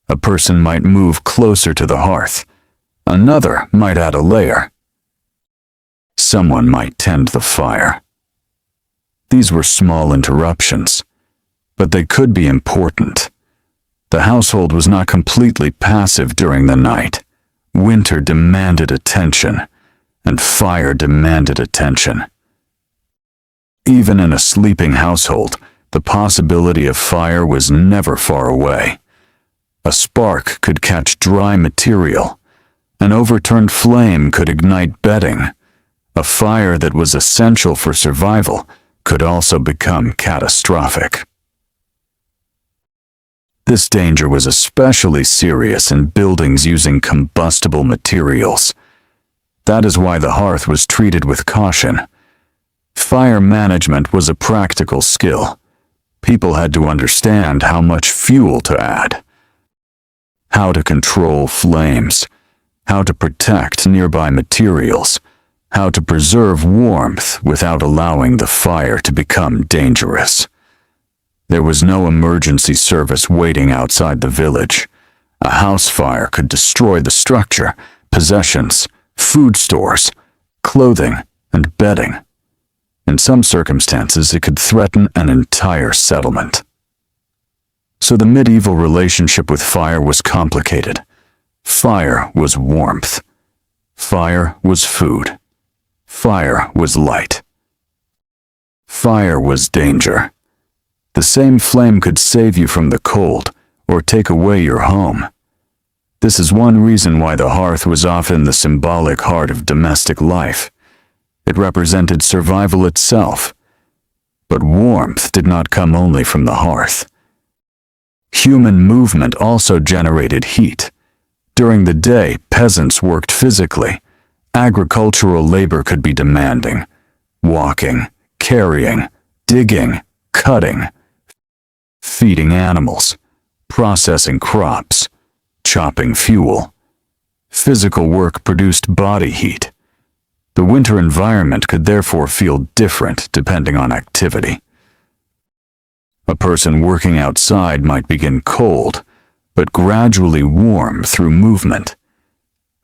Speaker 1: A person might move closer to the hearth. Another might add a layer. Someone might tend the fire. These were small interruptions, but they could be important. The household was not completely passive during the night. Winter demanded attention, and fire demanded attention. Even in a sleeping household, the possibility of fire was never far away. A spark could catch dry material. An overturned flame could ignite bedding. A fire that was essential for survival could also become catastrophic. This danger was especially serious in buildings using combustible materials. That is why the hearth was treated with caution. Fire management was a practical skill. People had to understand how much fuel to add, how to control flames, how to protect nearby materials, how to preserve warmth without allowing the fire to become dangerous. There was no emergency service waiting outside the village. A house fire could destroy the structure, possessions, food stores, clothing, and bedding. In some circumstances, it could threaten an entire settlement. So the medieval relationship with fire was complicated. Fire was warmth. Fire was food. Fire was light. Fire was danger. The same flame could save you from the cold or take away your home. This is one reason why the hearth was often the symbolic heart of domestic life. It represented survival itself. But warmth did not come only from the hearth. Human movement also generated heat. During the day, peasants worked physically. Agricultural labor could be demanding. Walking, carrying, digging, cutting, feeding animals, processing crops, chopping fuel. Physical work produced body heat. The winter environment could therefore feel different depending on activity. A person working outside might begin cold, but gradually warm through movement.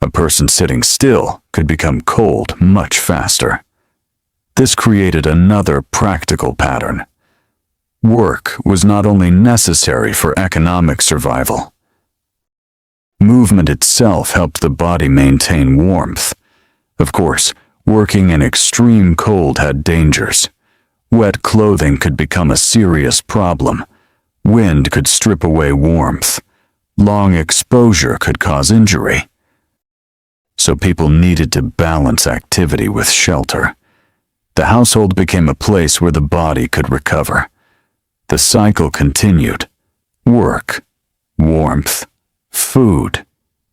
Speaker 1: A person sitting still could become cold much faster. This created another practical pattern. Work was not only necessary for economic survival. Movement itself helped the body maintain warmth. Of course, working in extreme cold had dangers. Wet clothing could become a serious problem. Wind could strip away warmth. Long exposure could cause injury. So people needed to balance activity with shelter. The household became a place where the body could recover. The cycle continued. Work, warmth, food,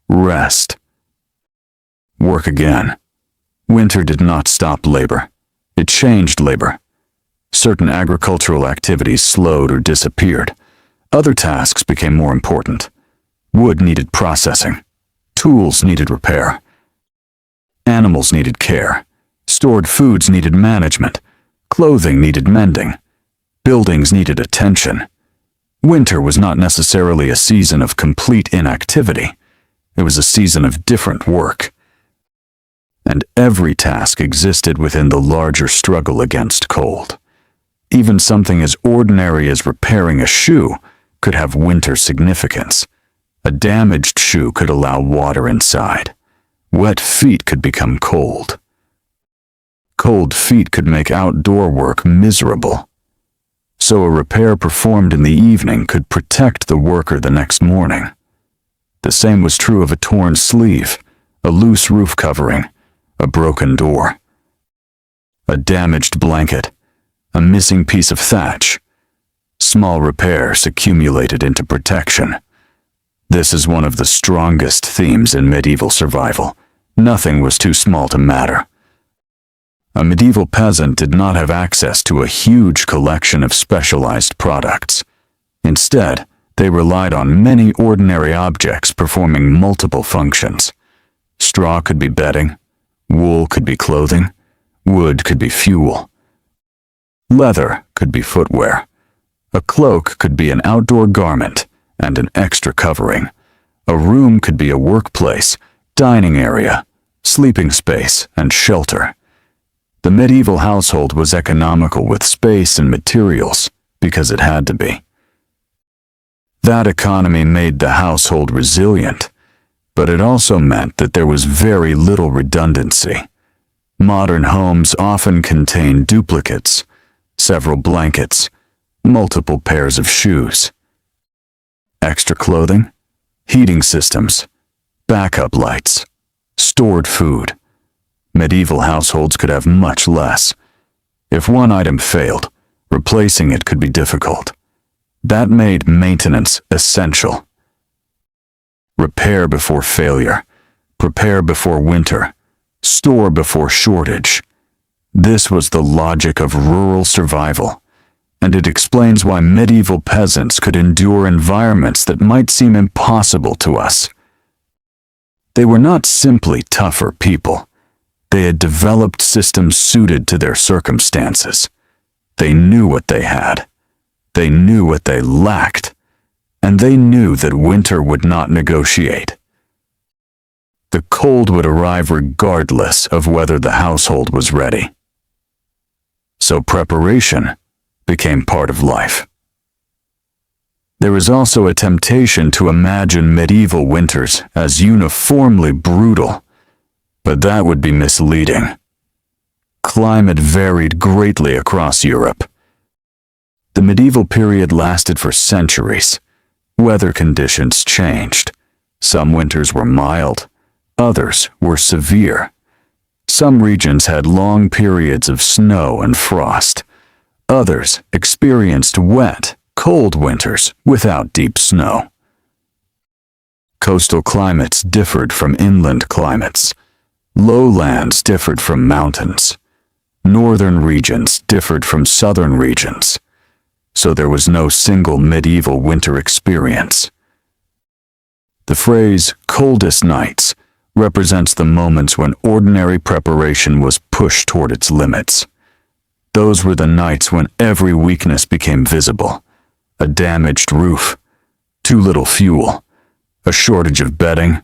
Speaker 1: rest. Work again. Winter did not stop labor. It changed labor. Certain agricultural activities slowed or disappeared. Other tasks became more important. Wood needed processing. Tools needed repair. Animals needed care. Stored foods needed management. Clothing needed mending. Buildings needed attention. Winter was not necessarily a season of complete inactivity. It was a season of different work. And every task existed within the larger struggle against cold. Even something as ordinary as repairing a shoe could have winter significance. A damaged shoe could allow water inside. Wet feet could become cold. Cold feet could make outdoor work miserable. So a repair performed in the evening could protect the worker the next morning. The same was true of a torn sleeve, a loose roof covering, a broken door, a damaged blanket, a missing piece of thatch. Small repairs accumulated into protection. This is one of the strongest themes in medieval survival. Nothing was too small to matter. A medieval peasant did not have access to a huge collection of specialized products. Instead, they relied on many ordinary objects performing multiple functions. Straw could be bedding, wool could be clothing, wood could be fuel. Leather could be footwear. A cloak could be an outdoor garment and an extra covering. A room could be a workplace, dining area, sleeping space, and shelter. The medieval household was economical with space and materials because it had to be. That economy made the household resilient, but it also meant that there was very little redundancy. Modern homes often contain duplicates, several blankets, multiple pairs of shoes. Extra clothing, heating systems, backup lights, stored food. Medieval households could have much less. If one item failed, replacing it could be difficult. That made maintenance essential. Repair before failure, prepare before winter, store before shortage. This was the logic of rural survival, and it explains why medieval peasants could endure environments that might seem impossible to us. They were not simply tougher people. They had developed systems suited to their circumstances. They knew what they had. They knew what they lacked. And they knew that winter would not negotiate. The cold would arrive regardless of whether the household was ready. So preparation became part of life. There is also a temptation to imagine medieval winters as uniformly brutal, but that would be misleading. Climate varied greatly across Europe. The medieval period lasted for centuries. Weather conditions changed. Some winters were mild, others were severe. Some regions had long periods of snow and frost. Others experienced wet, cold winters without deep snow. Coastal climates differed from inland climates. Lowlands differed from mountains. Northern regions differed from southern regions. So there was no single medieval winter experience. The phrase "coldest nights" represents the moments when ordinary preparation was pushed toward its limits. Those were the nights when every weakness became visible. A damaged roof, too little fuel, a shortage of bedding,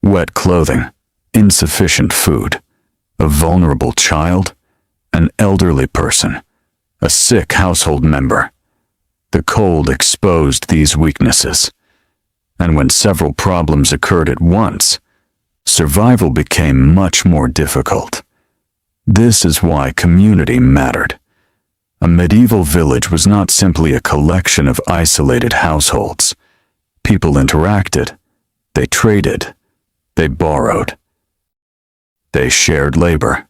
Speaker 1: wet clothing, insufficient food, a vulnerable child, an elderly person, a sick household member. The cold exposed these weaknesses, and when several problems occurred at once, survival became much more difficult. This is why community mattered. A medieval village was not simply a collection of isolated households. People interacted, they traded, they borrowed. They shared labor.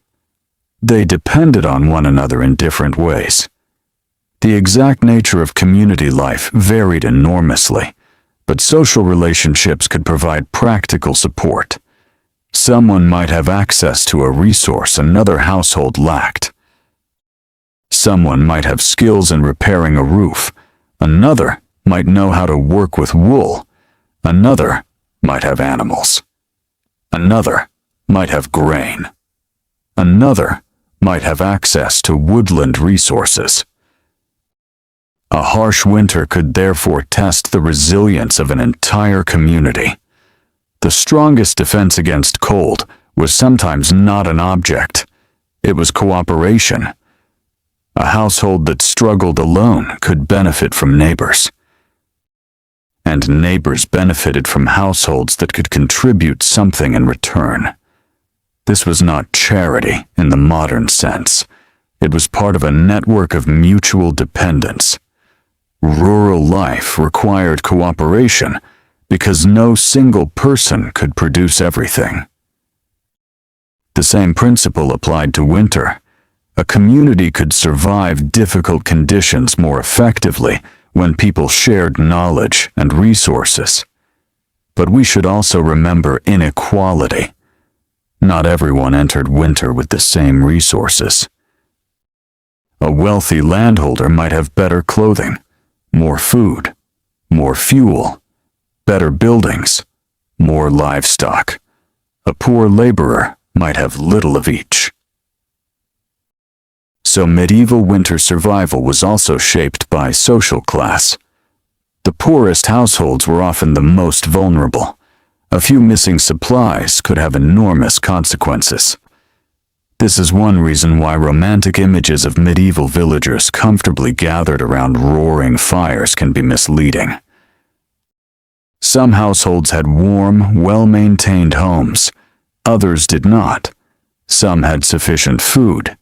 Speaker 1: They depended on one another in different ways. The exact nature of community life varied enormously, but social relationships could provide practical support. Someone might have access to a resource another household lacked. Someone might have skills in repairing a roof. Another might know how to work with wool. Another might have animals. Another might have grain. Another might have access to woodland resources. A harsh winter could therefore test the resilience of an entire community. The strongest defense against cold was sometimes not an object. It was cooperation. A household that struggled alone could benefit from neighbors. And neighbors benefited from households that could contribute something in return. This was not charity in the modern sense. It was part of a network of mutual dependence. Rural life required cooperation because no single person could produce everything. The same principle applied to winter. A community could survive difficult conditions more effectively when people shared knowledge and resources. But we should also remember inequality. Not everyone entered winter with the same resources. A wealthy landholder might have better clothing, more food, more fuel, better buildings, more livestock. A poor laborer might have little of each. So medieval winter survival was also shaped by social class. The poorest households were often the most vulnerable. A few missing supplies could have enormous consequences. This is one reason why romantic images of medieval villagers comfortably gathered around roaring fires can be misleading. Some households had warm, well-maintained homes. Others did not. Some had sufficient food.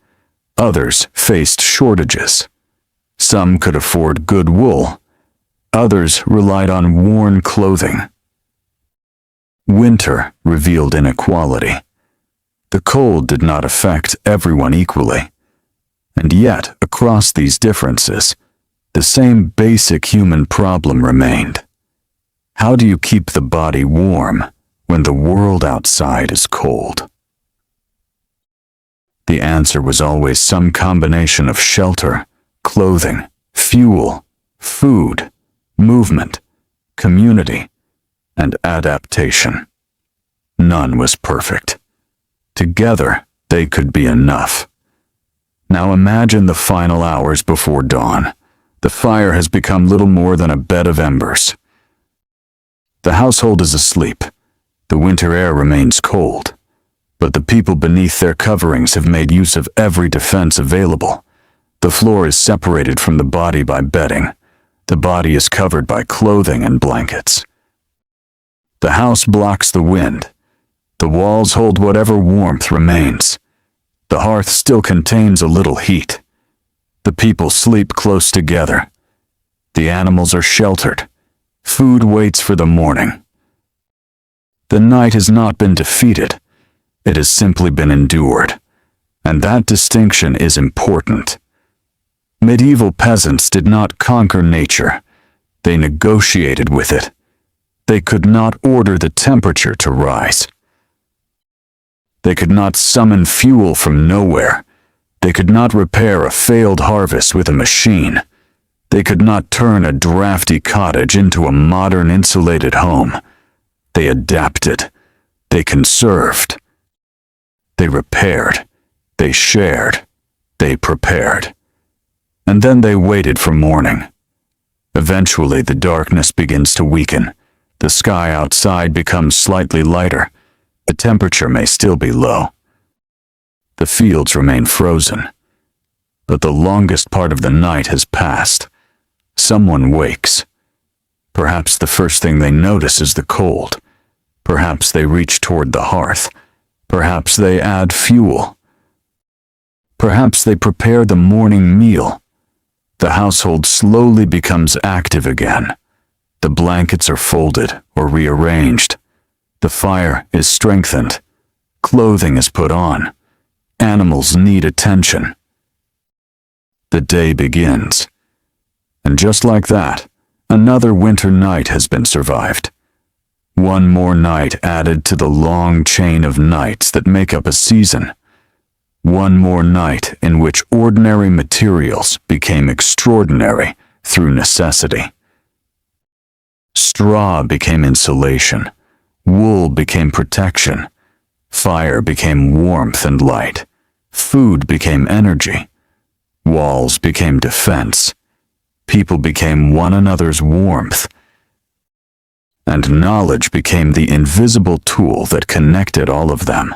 Speaker 1: Others faced shortages. Some could afford good wool. Others relied on worn clothing. Winter revealed inequality. The cold did not affect everyone equally. And yet, across these differences, the same basic human problem remained. How do you keep the body warm when the world outside is cold? The answer was always some combination of shelter, clothing, fuel, food, movement, community, and adaptation. None was perfect. Together, they could be enough. Now imagine the final hours before dawn. The fire has become little more than a bed of embers. The household is asleep. The winter air remains cold. But the people beneath their coverings have made use of every defense available. The floor is separated from the body by bedding. The body is covered by clothing and blankets. The house blocks the wind. The walls hold whatever warmth remains. The hearth still contains a little heat. The people sleep close together. The animals are sheltered. Food waits for the morning. The night has not been defeated. It has simply been endured. And that distinction is important. Medieval peasants did not conquer nature. They negotiated with it. They could not order the temperature to rise. They could not summon fuel from nowhere. They could not repair a failed harvest with a machine. They could not turn a drafty cottage into a modern insulated home. They adapted. They conserved. They repaired. They shared. They prepared. And then they waited for morning. Eventually, the darkness begins to weaken. The sky outside becomes slightly lighter. The temperature may still be low. The fields remain frozen. But the longest part of the night has passed. Someone wakes. Perhaps the first thing they notice is the cold. Perhaps they reach toward the hearth. Perhaps they add fuel. Perhaps they prepare the morning meal. The household slowly becomes active again. The blankets are folded or rearranged. The fire is strengthened. Clothing is put on. Animals need attention. The day begins. And just like that, another winter night has been survived. One more night added to the long chain of nights that make up a season. One more night in which ordinary materials became extraordinary through necessity. Straw became insulation. Wool became protection. Fire became warmth and light. Food became energy. Walls became defense. People became one another's warmth. And knowledge became the invisible tool that connected all of them.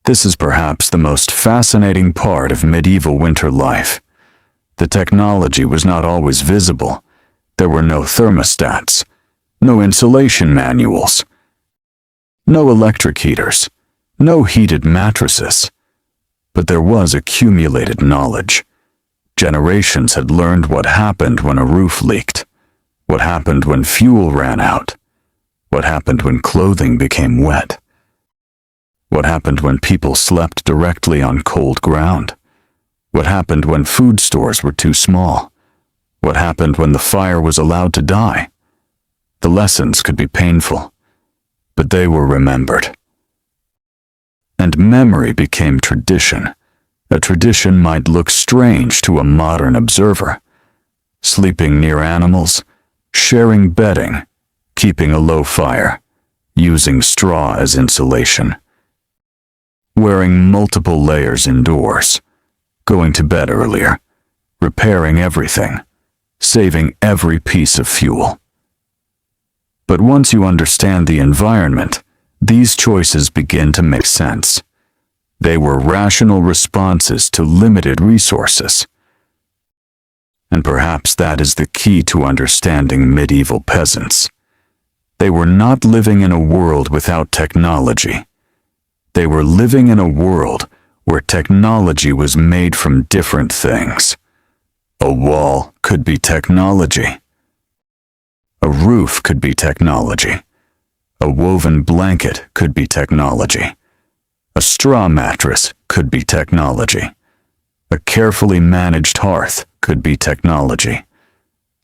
Speaker 1: This is perhaps the most fascinating part of medieval winter life. The technology was not always visible. There were no thermostats, no insulation manuals, no electric heaters, no heated mattresses. But there was accumulated knowledge. Generations had learned what happened when a roof leaked, what happened when fuel ran out, what happened when clothing became wet, what happened when people slept directly on cold ground, what happened when food stores were too small, what happened when the fire was allowed to die. The lessons could be painful, but they were remembered. And memory became tradition. A tradition might look strange to a modern observer. Sleeping near animals, sharing bedding, keeping a low fire, using straw as insulation, wearing multiple layers indoors, going to bed earlier, repairing everything, saving every piece of fuel. But once you understand the environment, these choices begin to make sense. They were rational responses to limited resources. And perhaps that is the key to understanding medieval peasants. They were not living in a world without technology. They were living in a world where technology was made from different things. A wall could be technology. A roof could be technology. A woven blanket could be technology. A straw mattress could be technology. A carefully managed hearth could be technology.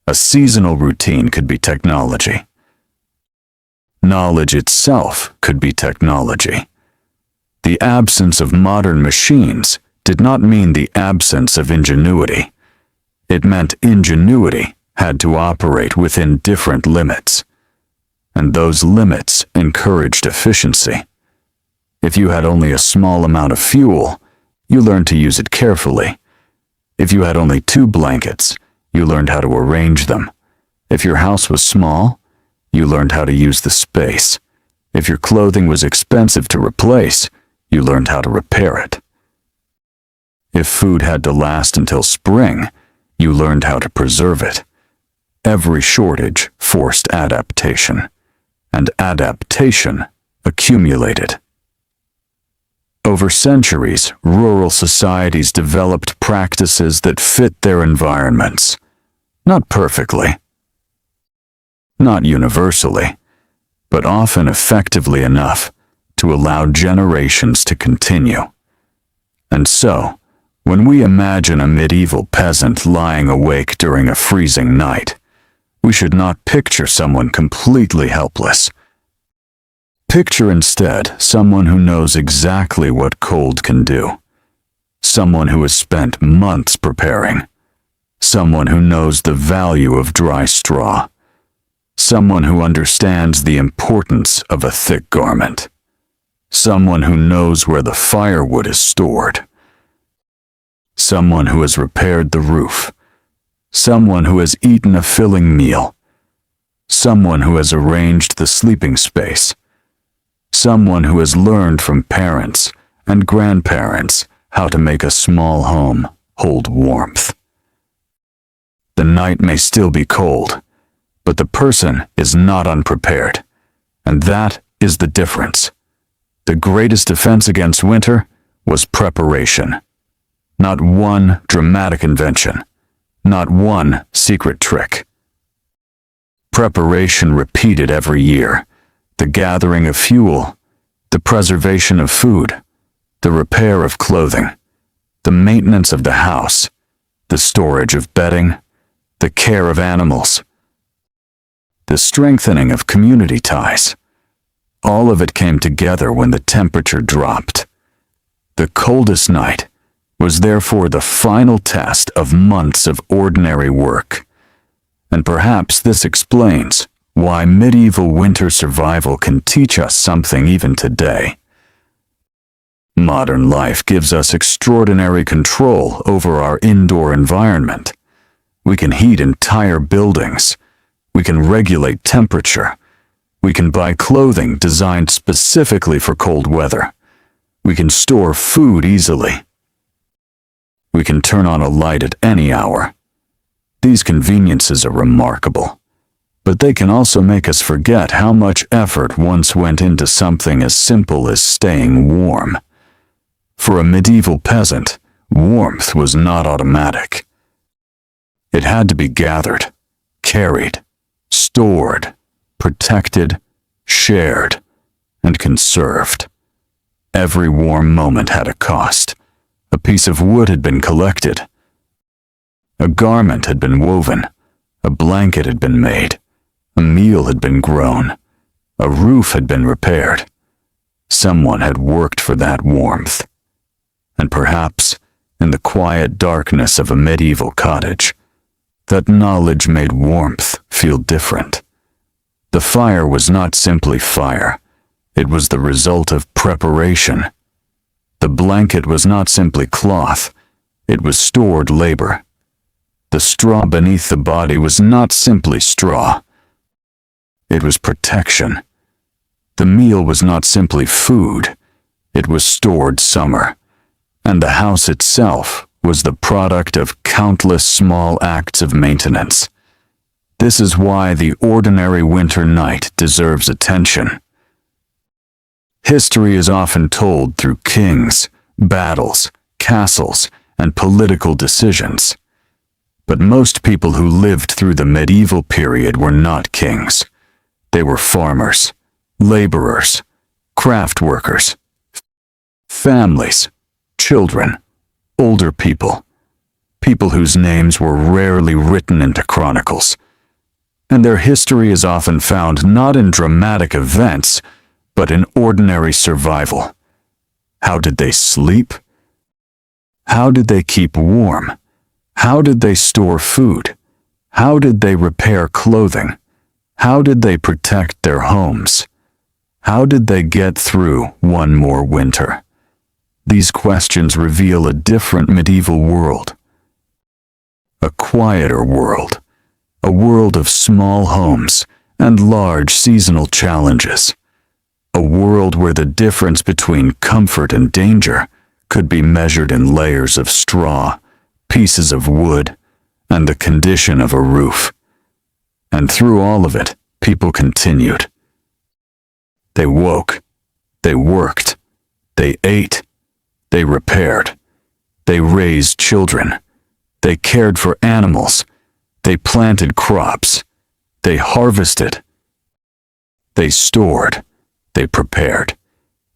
Speaker 1: A seasonal routine could be technology. Knowledge itself could be technology. The absence of modern machines did not mean the absence of ingenuity. It meant ingenuity had to operate within different limits, and those limits encouraged efficiency. If you had only a small amount of fuel, you learned to use it carefully. If you had only 2 blankets, you learned how to arrange them. If your house was small, you learned how to use the space. If your clothing was expensive to replace, you learned how to repair it. If food had to last until spring, you learned how to preserve it. Every shortage forced adaptation, and adaptation accumulated. Over centuries, rural societies developed practices that fit their environments. Not perfectly, not universally, but often effectively enough to allow generations to continue. And so, when we imagine a medieval peasant lying awake during a freezing night, we should not picture someone completely helpless. Picture instead someone who knows exactly what cold can do. Someone who has spent months preparing. Someone who knows the value of dry straw. Someone who understands the importance of a thick garment. Someone who knows where the firewood is stored. Someone who has repaired the roof. Someone who has eaten a filling meal. Someone who has arranged the sleeping space. Someone who has learned from parents and grandparents how to make a small home hold warmth. The night may still be cold, but the person is not unprepared, and that is the difference. The greatest defense against winter was preparation. Not one dramatic invention, not one secret trick. Preparation repeated every year. The gathering of fuel, the preservation of food, the repair of clothing, the maintenance of the house, the storage of bedding, the care of animals, the strengthening of community ties. All of it came together when the temperature dropped. The coldest night was therefore the final test of months of ordinary work. And perhaps this explains why medieval winter survival can teach us something even today. Modern life gives us extraordinary control over our indoor environment. We can heat entire buildings. We can regulate temperature. We can buy clothing designed specifically for cold weather. We can store food easily. We can turn on a light at any hour. These conveniences are remarkable, but they can also make us forget how much effort once went into something as simple as staying warm. For a medieval peasant, warmth was not automatic. It had to be gathered, carried, stored, protected, shared, and conserved. Every warm moment had a cost. A piece of wood had been collected. A garment had been woven. A blanket had been made. A meal had been grown. A roof had been repaired. Someone had worked for that warmth. And perhaps, in the quiet darkness of a medieval cottage, that knowledge made warmth feel different. The fire was not simply fire. It was the result of preparation. The blanket was not simply cloth. It was stored labor. The straw beneath the body was not simply straw. It was protection. The meal was not simply food. It was stored summer. And the house itself was the product of countless small acts of maintenance. This is why the ordinary winter night deserves attention. History is often told through kings, battles, castles, and political decisions. But most people who lived through the medieval period were not kings. They were farmers, laborers, craft workers, families, children, older people, people whose names were rarely written into chronicles. And their history is often found not in dramatic events, but in ordinary survival. How did they sleep? How did they keep warm? How did they store food? How did they repair clothing? How did they protect their homes? How did they get through one more winter? These questions reveal a different medieval world. A quieter world. A world of small homes and large seasonal challenges. A world where the difference between comfort and danger could be measured in layers of straw, pieces of wood, and the condition of a roof. And through all of it, people continued. They woke, they worked, they ate, they repaired, they raised children, they cared for animals, they planted crops, they harvested, they stored, they prepared,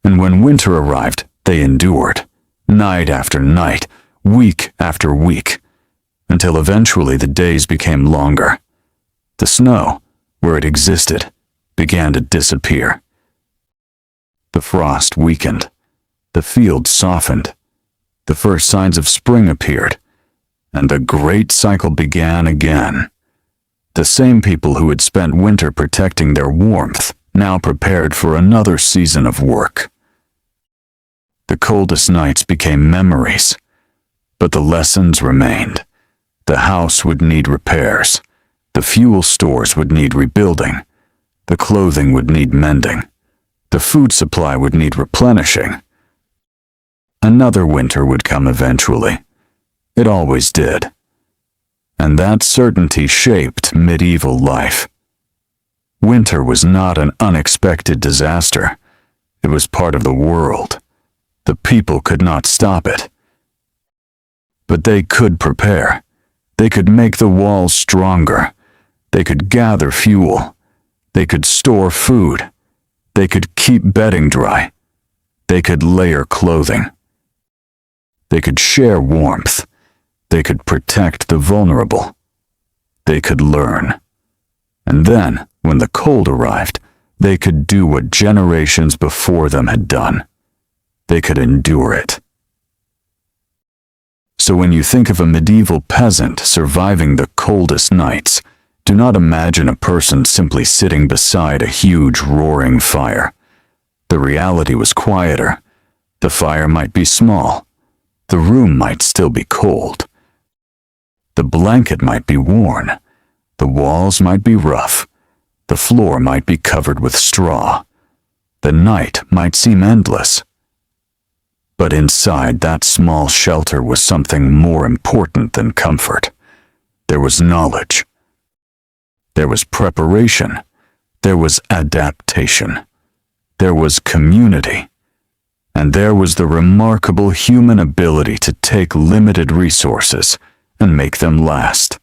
Speaker 1: and when winter arrived, they endured, night after night, week after week, until eventually the days became longer. The snow, where it existed, began to disappear. The frost weakened, the fields softened, the first signs of spring appeared, and the great cycle began again. The same people who had spent winter protecting their warmth now prepared for another season of work. The coldest nights became memories, but the lessons remained. The house would need repairs, the fuel stores would need rebuilding, the clothing would need mending, the food supply would need replenishing. Another winter would come eventually. It always did. And that certainty shaped medieval life. Winter was not an unexpected disaster. It was part of the world. The people could not stop it. But they could prepare. They could make the walls stronger. They could gather fuel. They could store food. They could keep bedding dry. They could layer clothing. They could share warmth. They could protect the vulnerable. They could learn. And then, when the cold arrived, they could do what generations before them had done. They could endure it. So when you think of a medieval peasant surviving the coldest nights, do not imagine a person simply sitting beside a huge roaring fire. The reality was quieter. The fire might be small. The room might still be cold. The blanket might be worn. The walls might be rough. The floor might be covered with straw. The night might seem endless. But inside that small shelter was something more important than comfort. There was knowledge. There was preparation. There was adaptation. There was community. And there was the remarkable human ability to take limited resources and make them last.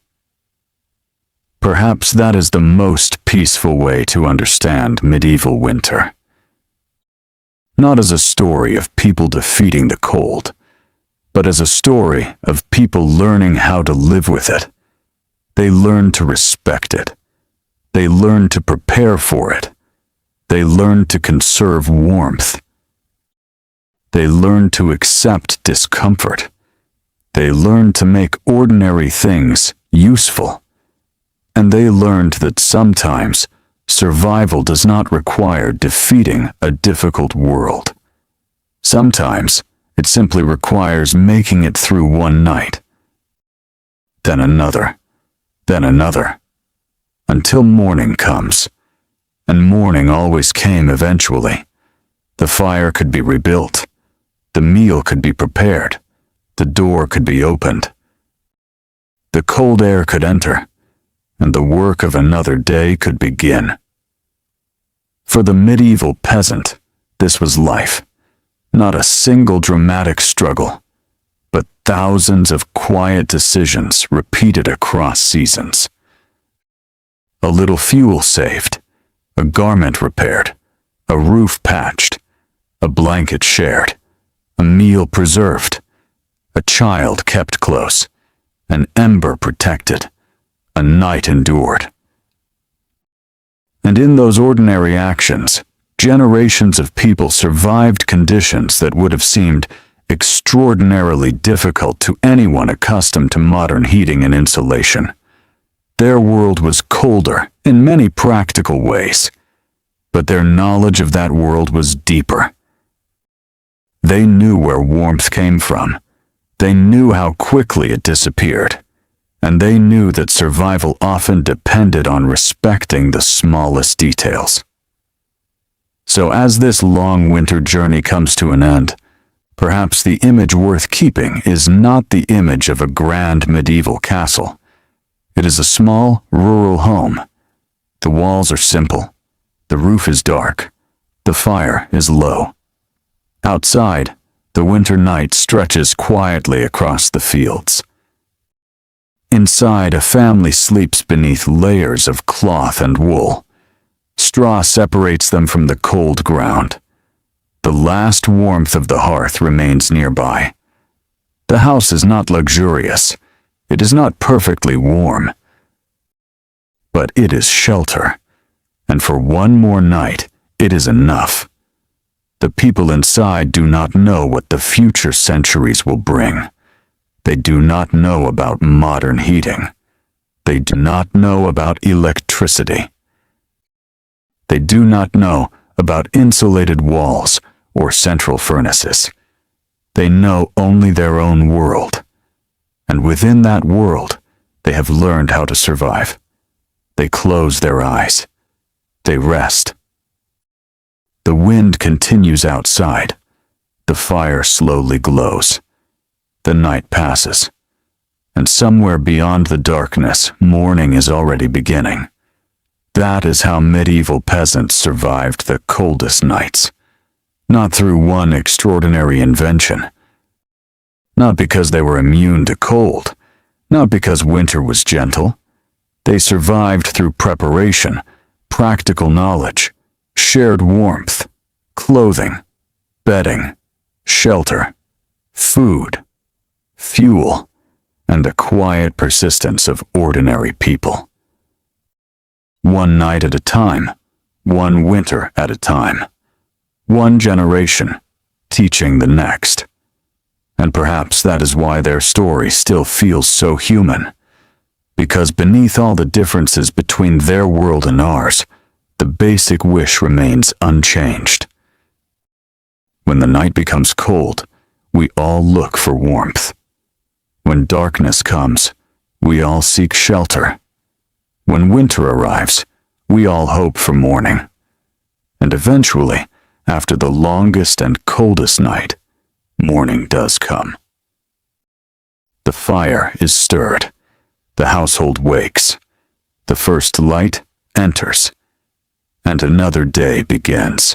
Speaker 1: Perhaps that is the most peaceful way to understand medieval winter. Not as a story of people defeating the cold, but as a story of people learning how to live with it. They learned to respect it. They learned to prepare for it. They learned to conserve warmth. They learned to accept discomfort. They learned to make ordinary things useful. And they learned that sometimes survival does not require defeating a difficult world. Sometimes it simply requires making it through one night, then another, until morning comes. And morning always came eventually. The fire could be rebuilt. The meal could be prepared. The door could be opened. The cold air could enter, and the work of another day could begin. For the medieval peasant, this was life. Not a single dramatic struggle, but thousands of quiet decisions repeated across seasons. A little fuel saved, a garment repaired, a roof patched, a blanket shared, a meal preserved, a child kept close, an ember protected, a night endured. And in those ordinary actions, generations of people survived conditions that would have seemed extraordinarily difficult to anyone accustomed to modern heating and insulation. Their world was colder in many practical ways, but their knowledge of that world was deeper. They knew where warmth came from. They knew how quickly it disappeared. And they knew that survival often depended on respecting the smallest details. So as this long winter journey comes to an end, perhaps the image worth keeping is not the image of a grand medieval castle. It is a small, rural home. The walls are simple. The roof is dark. The fire is low. Outside, the winter night stretches quietly across the fields. Inside, a family sleeps beneath layers of cloth and wool. Straw separates them from the cold ground. The last warmth of the hearth remains nearby. The house is not luxurious. It is not perfectly warm. But it is shelter. And for one more night, it is enough. The people inside do not know what the future centuries will bring. They do not know about modern heating. They do not know about electricity. They do not know about insulated walls or central furnaces. They know only their own world. And within that world, they have learned how to survive. They close their eyes. They rest. The wind continues outside. The fire slowly glows. The night passes, and somewhere beyond the darkness, morning is already beginning. That is how medieval peasants survived the coldest nights. Not through one extraordinary invention. Not because they were immune to cold. Not because winter was gentle. They survived through preparation, practical knowledge, shared warmth, clothing, bedding, shelter, food, fuel, and the quiet persistence of ordinary people. One night at a time, one winter at a time, one generation teaching the next. And perhaps that is why their story still feels so human, because beneath all the differences between their world and ours, the basic wish remains unchanged. When the night becomes cold, we all look for warmth. When darkness comes, we all seek shelter. When winter arrives, we all hope for morning. And eventually, after the longest and coldest night, morning does come. The fire is stirred. The household wakes. The first light enters. And another day begins.